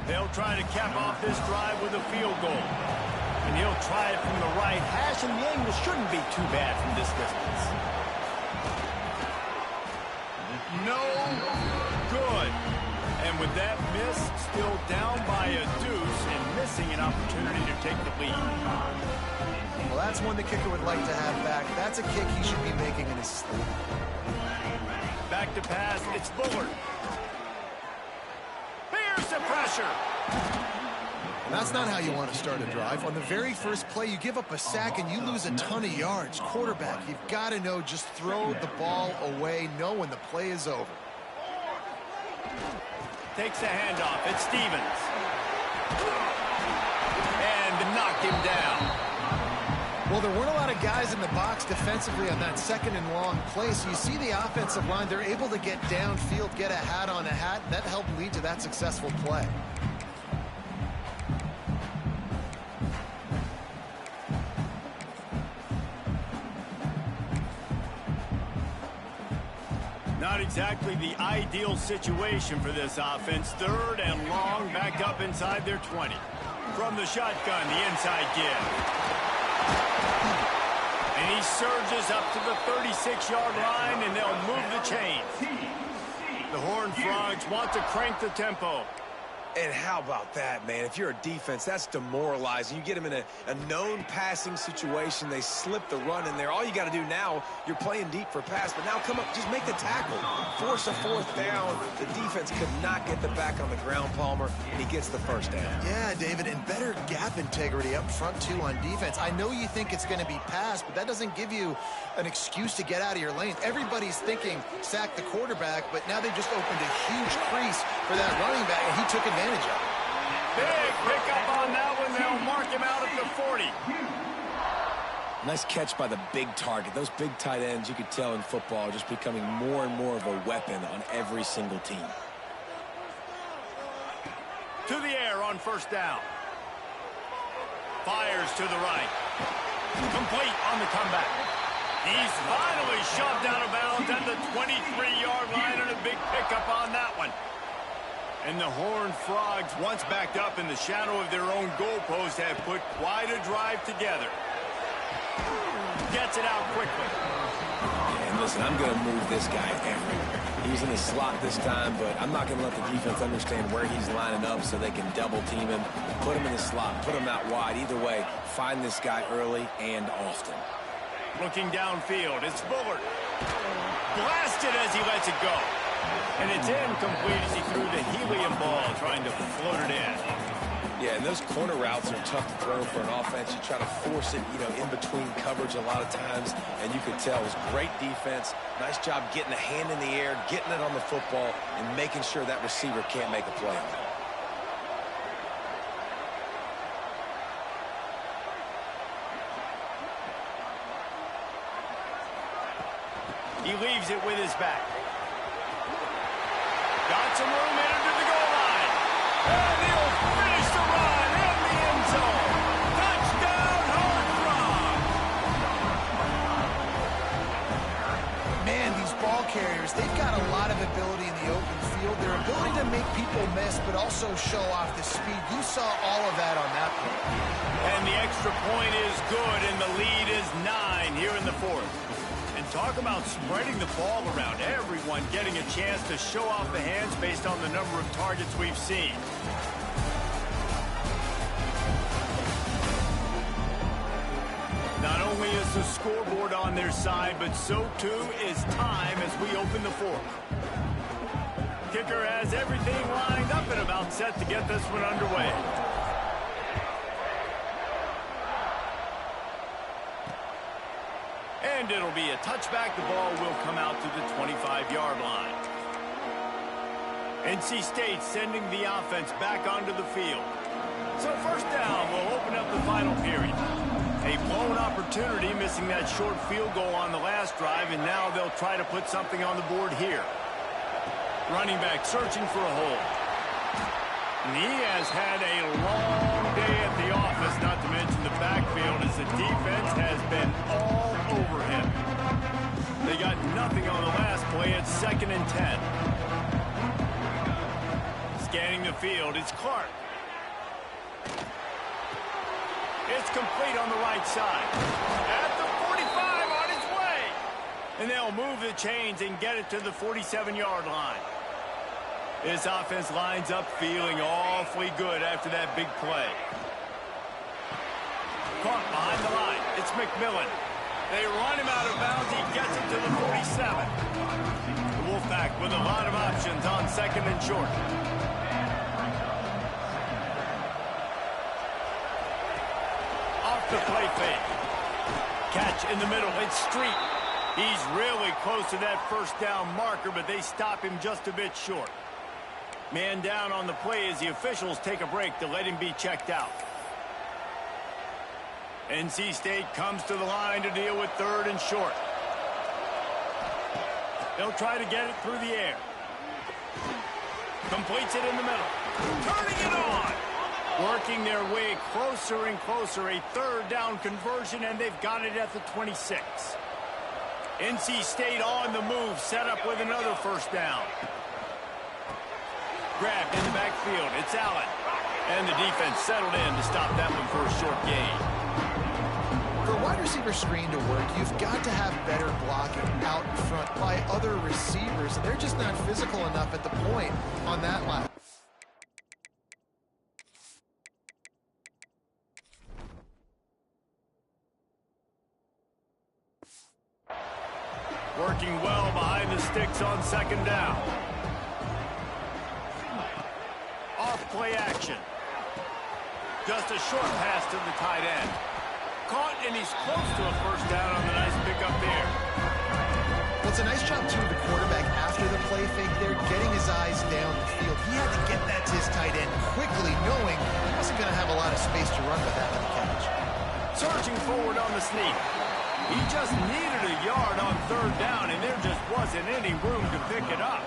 They'll try to cap off this drive with a field goal. And he'll try it from the right hash, and the angle shouldn't be too bad from this distance. No good. And with that miss, still down by a deuce and missing an opportunity to take the lead. Well, that's one the kicker would like to have back. That's a kick he should be making in his sleep. Back to pass, it's Bullard. Here's the pressure. And that's not how you want to start a drive. On the very first play, you give up a sack and you lose a ton of yards. Quarterback, you've got to know, just throw the ball away, know when the play is over. Takes the handoff, it's Stevens. And knock him down. Well, there weren't a lot of guys in the box defensively on that second and long play, so you see the offensive line, they're able to get downfield, get a hat on a hat. That helped lead to that successful play. Not exactly the ideal situation for this offense. Third and long, back up inside their 20. From the shotgun, the inside give. And he surges up to the 36-yard line, and they'll move the chains. The Horned Frogs want to crank the tempo. And how about that, man? If you're a defense, that's demoralizing. You get them in a known passing situation. They slip the run in there. All you got to do now, you're playing deep for pass, but now come up, just make the tackle. Force a fourth down. The defense could not get the back on the ground, Palmer, and he gets the first down. Yeah, David, and better gap integrity up front, too, on defense. I know you think it's going to be pass, but that doesn't give you an excuse to get out of your lane. Everybody's thinking sack the quarterback, but now they just opened a huge crease for that running back, and he took advantage. Big pickup on that one. They'll mark him out at the 40. Nice catch by the big target. Those big tight ends, you could tell in football, are just becoming more and more of a weapon on every single team. To the air on first down. Fires to the right. Complete on the comeback. He's finally shoved out of bounds at the 23-yard line, and a big pickup on that one. And the Horned Frogs, once backed up in the shadow of their own goalpost, have put quite a drive together. gets it out quickly. And listen, I'm going to move this guy everywhere. He's in the slot this time, but I'm not going to let the defense understand where he's lining up so they can double team him, put him in the slot, put him out wide. Either way, find this guy early and often. Looking downfield, it's Bullard. Blasted as he lets it go. And it's incomplete as he threw the helium ball trying to float it in. Yeah, and those corner routes are tough to throw for an offense. You try to force it, in between coverage a lot of times, and you could tell it was great defense. Nice job getting a hand in the air, getting it on the football, and making sure that receiver can't make a play on it. He leaves it with his back. Got some room in under the goal line. And he'll finish the run in the end zone. Touchdown, Hard Rock. Man, these ball carriers, they've got a lot of ability in the open field. Their ability to make people miss, but also show off the speed. You saw all of that on that play. And the extra point is good, and the lead is 9 here in the fourth. Talk about spreading the ball around. Everyone getting a chance to show off the hands based on the number of targets we've seen. Not only is the scoreboard on their side, but so too is time as we open the fourth. Kicker has everything lined up and about set to get this one underway. And it'll be a touchback. The ball will come out to the 25-yard line. NC State sending the offense back onto the field. So first down will open up the final period. A blown opportunity, missing that short field goal on the last drive, and now they'll try to put something on the board here. Running back searching for a hole. And he has had a long day at the office, not to mention the backfield, as the defense has been all over him. They got nothing on the last play. It's 2nd and 10. Scanning the field, it's Clark. It's complete on the right side. At the 45, on its way. And they'll move the chains and get it to the 47-yard line. This offense lines up feeling awfully good after that big play. Caught behind the line. It's McMillan. They run him out of bounds. He gets it to the 47. The Wolfpack with a lot of options on 2nd and short. Off the play fake. Catch in the middle. It's Street. He's really close to that first down marker, but they stop him just a bit short. Man down on the play as the officials take a break to let him be checked out. NC State comes to the line to deal with 3rd and short. They'll try to get it through the air. Completes it in the middle. Turning it on. Working their way closer and closer. A 3rd down conversion, and they've got it at the 26. NC State on the move, set up with another first down. Grabbed in the backfield. It's Allen. And the defense settled in to stop that one for a short gain. For a wide receiver screen to work, you've got to have better blocking out in front by other receivers. They're just not physical enough at the point on that line. Working well behind the sticks on 2nd down. Off-play action. Just a short pass to the tight end. Caught, and he's close to a first down on the nice pick up there. Well, it's a nice job, too, the quarterback after the play fake there, getting his eyes down the field. He had to get that to his tight end quickly, knowing he wasn't going to have a lot of space to run with after the catch. Surging forward on the sneak. He just needed a yard on 3rd down, and there just wasn't any room to pick it up.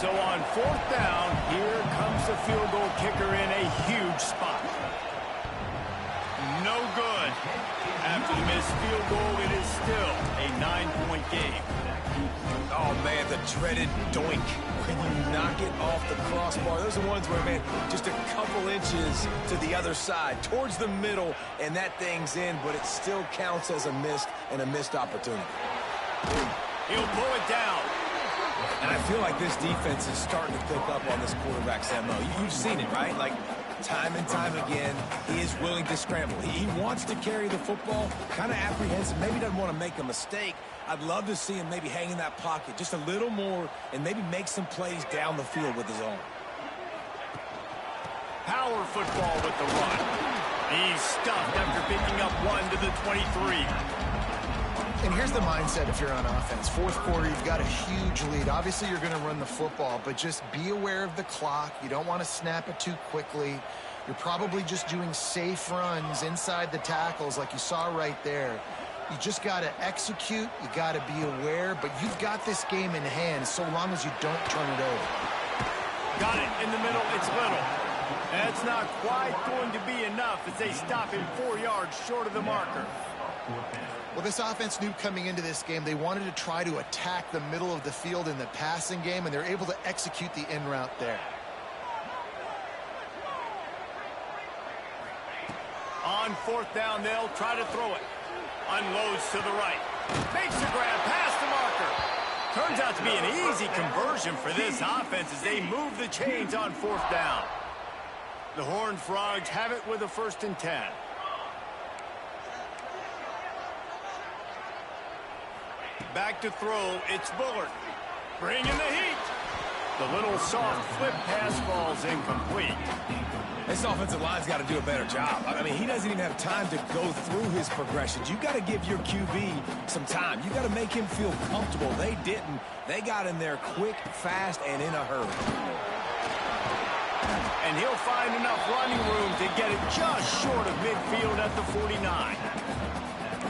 So on 4th down, here comes the field goal kicker in a huge spot. no good. After the missed field goal, it is still a 9-point game. Oh, man, the dreaded doink. When you knock it off the crossbar, those are ones where, man, just a couple inches to the other side, towards the middle, and that thing's in, but it still counts as a missed opportunity. He'll pull it down. And I feel like this defense is starting to pick up on this quarterback's MO. You've seen it, right? Like, time and time again, he is willing to scramble. He wants to carry the football, kind of apprehensive, maybe doesn't want to make a mistake. I'd love to see him maybe hang in that pocket just a little more and maybe make some plays down the field with his own. Power football with the run. He's stuffed after picking up 1 to the 23. And here's the mindset if you're on offense. Fourth quarter, you've got a huge lead. Obviously, you're going to run the football, but just be aware of the clock. You don't want to snap it too quickly. You're probably just doing safe runs inside the tackles like you saw right there. You just got to execute. You got to be aware, but you've got this game in hand so long as you don't turn it over. Got it in the middle. It's Little. That's not quite going to be enough as they stop him 4 yards short of the marker. Well, this offense knew coming into this game they wanted to try to attack the middle of the field in the passing game, and they're able to execute the in route there. On fourth down, they'll try to throw it. Unloads to the right. Makes the grab past the marker. Turns out to be an easy conversion for this offense as they move the chains on fourth down. The Horned Frogs have it with a 1st and 10. Back to throw, it's Bullard. Bringing the heat. The little soft flip pass falls incomplete. This offensive line's got to do a better job. I mean, he doesn't even have time to go through his progressions. You got to give your QB some time. You got to make him feel comfortable. They didn't. They got in there quick, fast, and in a hurry. And he'll find enough running room to get it just short of midfield at the 49.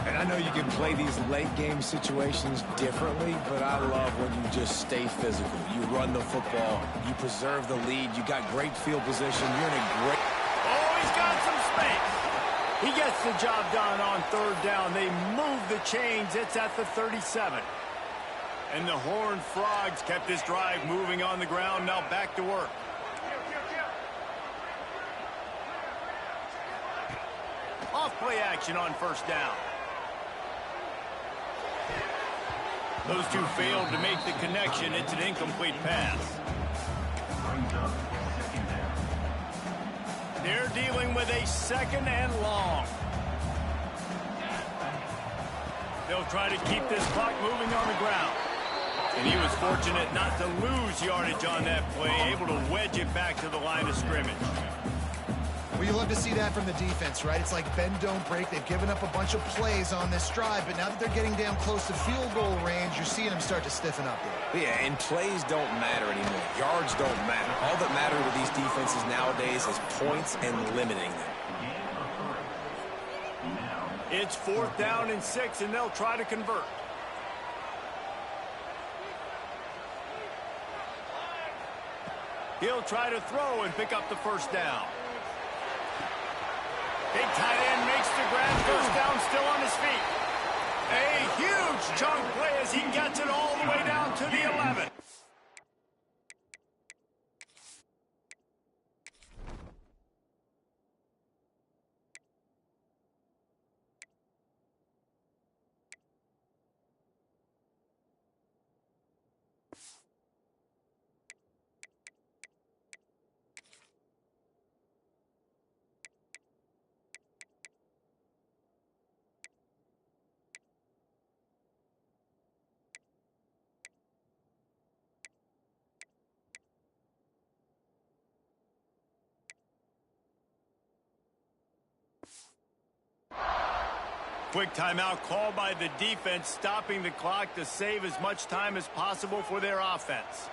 And I know you can play these late-game situations differently, but I love when you just stay physical. You run the football. You preserve the lead. You got great field position. You're in a great... Oh, he's got some space. He gets the job done on third down. They move the chains. It's at the 37. And the Horned Frogs kept this drive moving on the ground. Now back to work. Off-play action on first down. Those two failed to make the connection. It's an incomplete pass. They're dealing with a 2nd and long. They'll try to keep this clock moving on the ground. And he was fortunate not to lose yardage on that play, able to wedge it back to the line of scrimmage. Well, you love to see that from the defense, right? It's like bend, don't break. They've given up a bunch of plays on this drive, but now that they're getting down close to field goal range, you're seeing them start to stiffen up there. Yeah, and plays don't matter anymore. Yards don't matter. All that matter with these defenses nowadays is points and limiting them. It's 4th down and 6, and they'll try to convert. He'll try to throw and pick up the 1st down. Big tight end makes the grab. 1st down, still on his feet. A huge chunk play as he gets it all the way down to the 11. Quick timeout called by the defense, stopping the clock to save as much time as possible for their offense.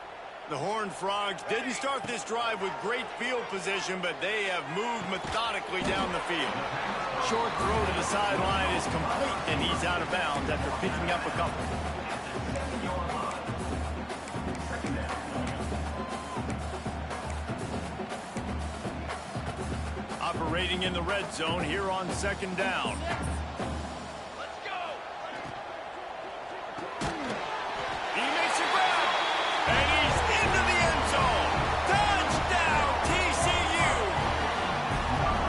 The Horned Frogs didn't start this drive with great field position, but they have moved methodically down the field. Short throw to the sideline is complete, and he's out of bounds after picking up a couple. operating in the red zone here on second down. He makes a grab, and he's into the end zone. Touchdown, TCU!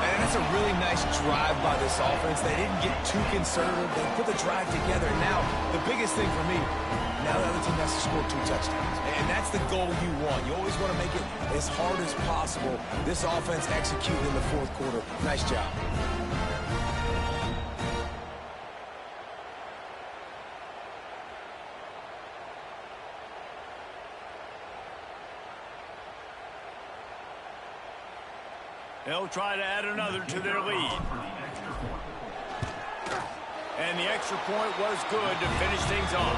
And that's a really nice drive by this offense. They didn't get too conservative. They put the drive together. Now, the biggest thing for me, now the other team has to score 2 touchdowns. And that's the goal you want. You always want to make it as hard as possible. This offense executed in the fourth quarter. Nice job. They'll try to add another to their lead. And the extra point was good to finish things off.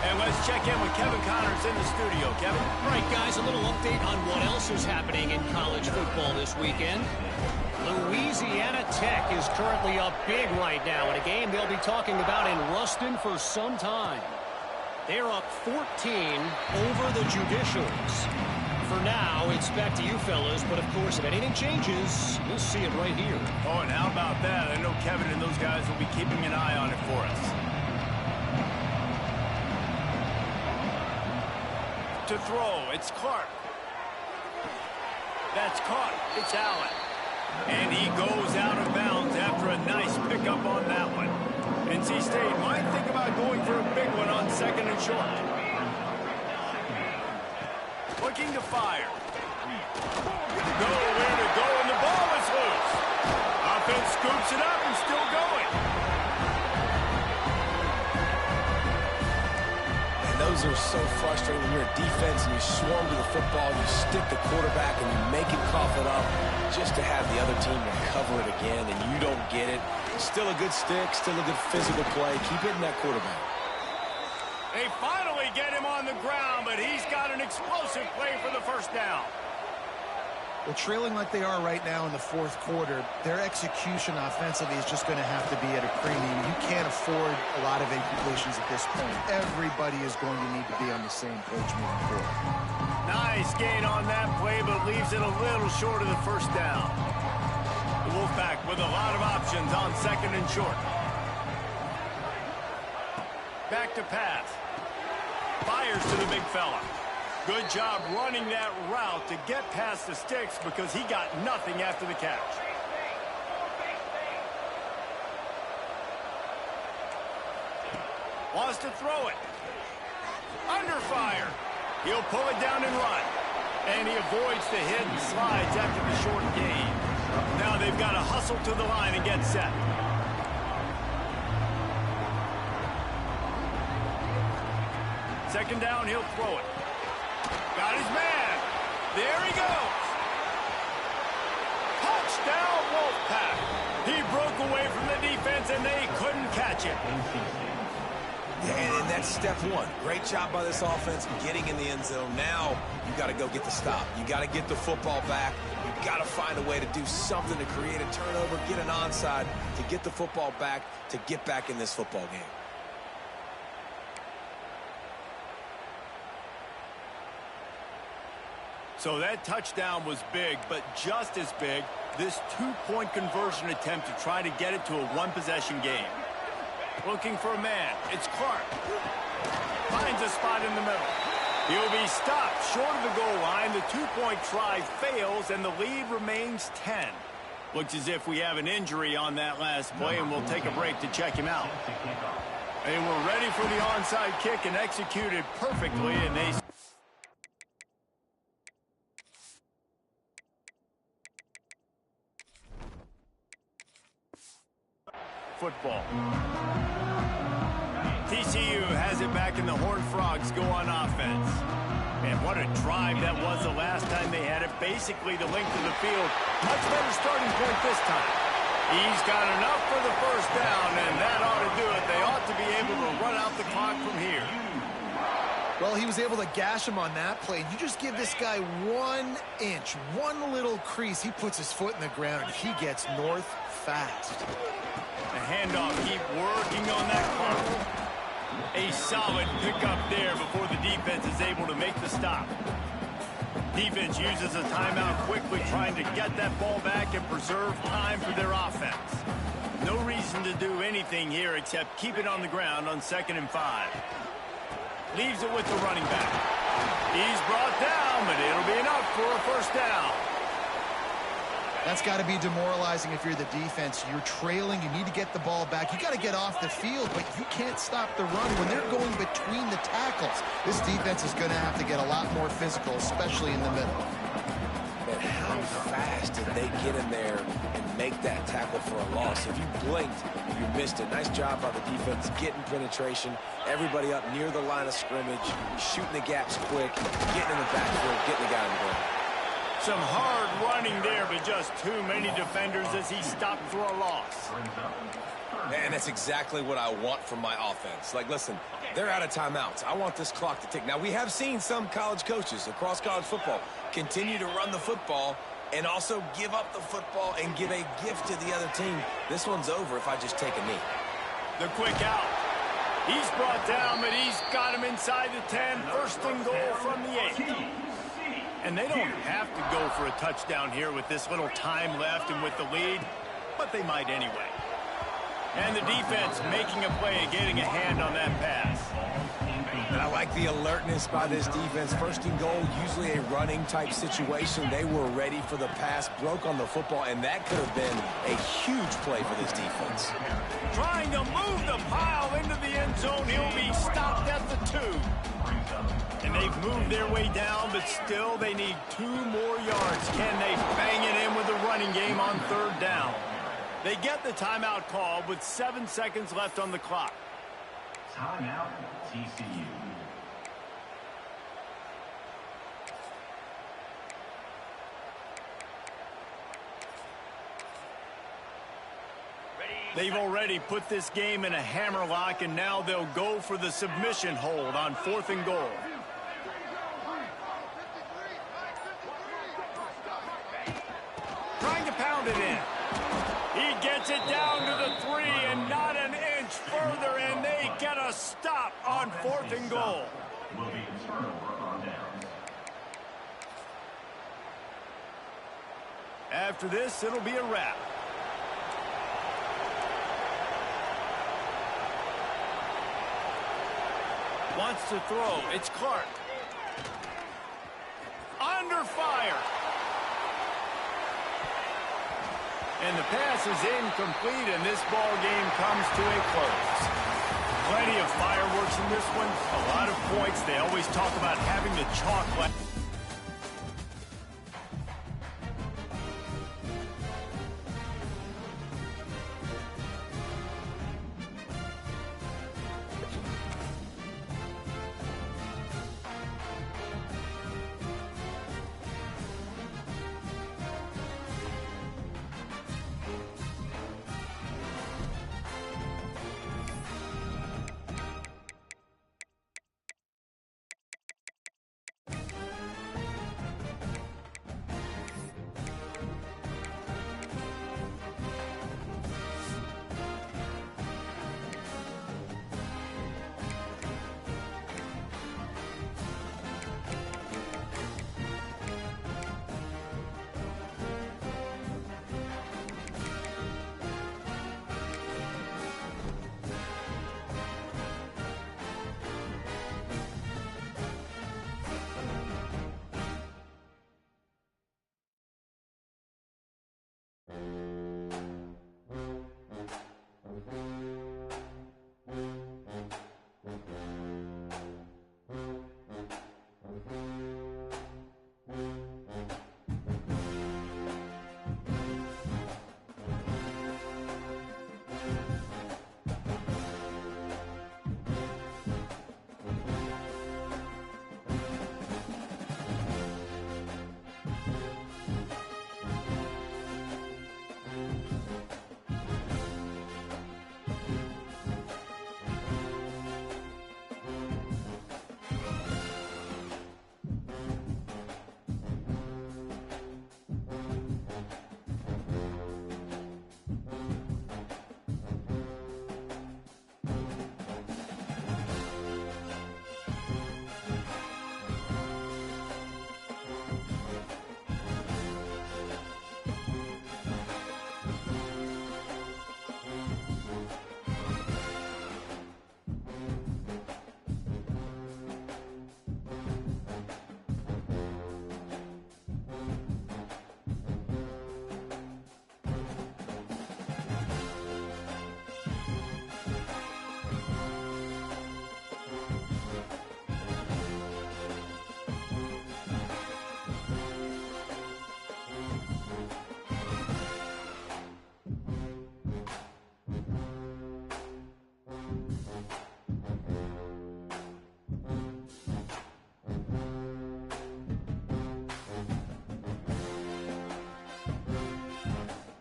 And let's check in with Kevin Connors in the studio. Kevin? All right, guys, a little update on what else is happening in college football this weekend. Louisiana Tech is currently up big right now in a game they'll be talking about in Ruston for some time. They're up 14 over the Judicials. For now, it's back to you fellas, but of course, if anything changes, you'll see it right here. Oh, and how about that? I know Kevin and those guys will be keeping an eye on it for us. To throw, it's Clark. That's caught. It's Allen. And he goes out of bounds after a nice pickup on that one. NC State might think about going for a big one on second and short. Looking to fire. Nowhere to go, and the ball is loose. Offense scoops it up and still going. And those are so frustrating when you're a defense and you swarm to the football, you stick the quarterback, and you make him cough it up just to have the other team recover it again, and you don't get it. Still a good stick, still a good physical play. Keep hitting that quarterback. They finally get him on the ground, but he's got an explosive play for the first down. Well, trailing like they are right now in the fourth quarter, their execution offensively is just going to have to be at a premium. You can't afford a lot of incompletions at this point. Everybody is going to need to be on the same page moving forward. Nice gain on that play, but leaves it a little short of the first down. The Wolfpack with a lot of options on second and short. Back to pass. Fires to the big fella. Good job running that route to get past the sticks because he got nothing after the catch. Wants to throw it. Under fire. He'll pull it down and run. And he avoids the hit and slides after the short gain. Now they've got to hustle to the line and get set. Second down, he'll throw it. Got his man. There he goes. Touchdown, Wolfpack. He broke away from the defense, and they couldn't catch him. Yeah, and that's step one. Great job by this offense getting in the end zone. Now you got to go get the stop. You got to get the football back. You got to find a way to do something to create a turnover, get an onside, to get the football back, to get back in this football game. So that touchdown was big, but just as big, this two-point conversion attempt to try to get it to a one-possession game. Looking for a man. It's Clark. Finds a spot in the middle. He'll be stopped short of the goal line. The two-point try fails, and the lead remains 10. Looks as if we have an injury on that last play, and we'll take a break to check him out. They were ready for the onside kick and executed perfectly, and they... Football. TCU has it back, and the Horned Frogs go on offense. And what a drive that was the last time they had it. Basically the length of the field. Much better starting point this time. He's got enough for the first down, and that ought to do it. They ought to be able to run out the clock from here. Well, he was able to gash him on that play. You just give this guy 1 inch, one little crease. He puts his foot in the ground, and he gets north fast. The handoff, keep working on that clock. A solid pickup there before the defense is able to make the stop. Defense uses a timeout quickly, trying to get that ball back and preserve time for their offense. No reason to do anything here except keep it on the ground on 2nd and 5. Leaves it with the running back. He's brought down, but it'll be enough for a first down. That's got to be demoralizing if you're the defense. You're trailing. You need to get the ball back. You got to get off the field, but you can't stop the run when they're going between the tackles. This defense is going to have to get a lot more physical, especially in the middle. But how fast did they get in there and make that tackle for a loss? If you blinked, you missed it. Nice job by the defense getting penetration. Everybody up near the line of scrimmage, shooting the gaps quick, getting in the backfield, getting the guy in the ground. Some hard running there, but just too many defenders as he stopped for a loss. And that's exactly what I want from my offense. Like, listen, they're out of timeouts. I want this clock to tick. Now, we have seen some college coaches across college football continue to run the football and also give up the football and give a gift to the other team. This one's over if I just take a knee. The quick out. He's brought down, but he's got him inside the 10. 1st and goal from the 8. And they don't have to go for a touchdown here with this little time left and with the lead, but they might anyway. And the defense making a play, getting a hand on that pass. And I like the alertness by this defense. 1st and goal, usually a running type situation. They were ready for the pass, broke on the football, and that could have been a huge play for this defense. Trying to move the pile into the end zone. He'll be stopped at the 2. And they've moved their way down, but still they need 2 more yards. Can they bang it in with the running game on 3rd down? They get the timeout called with 7 seconds left on the clock. Timeout, TCU. They've already put this game in a hammerlock, and now they'll go for the submission hold on 4th and goal. Trying to pound it in. He gets it down to the 3 and not an inch further, and they get a stop on 4th and goal. Will be a turnover on downs. After this, it'll be a wrap. Wants to throw. It's Clark. Under fire. And the pass is incomplete, and this ball game comes to a close. Plenty of fireworks in this one. A lot of points. They always talk about having the chalk left.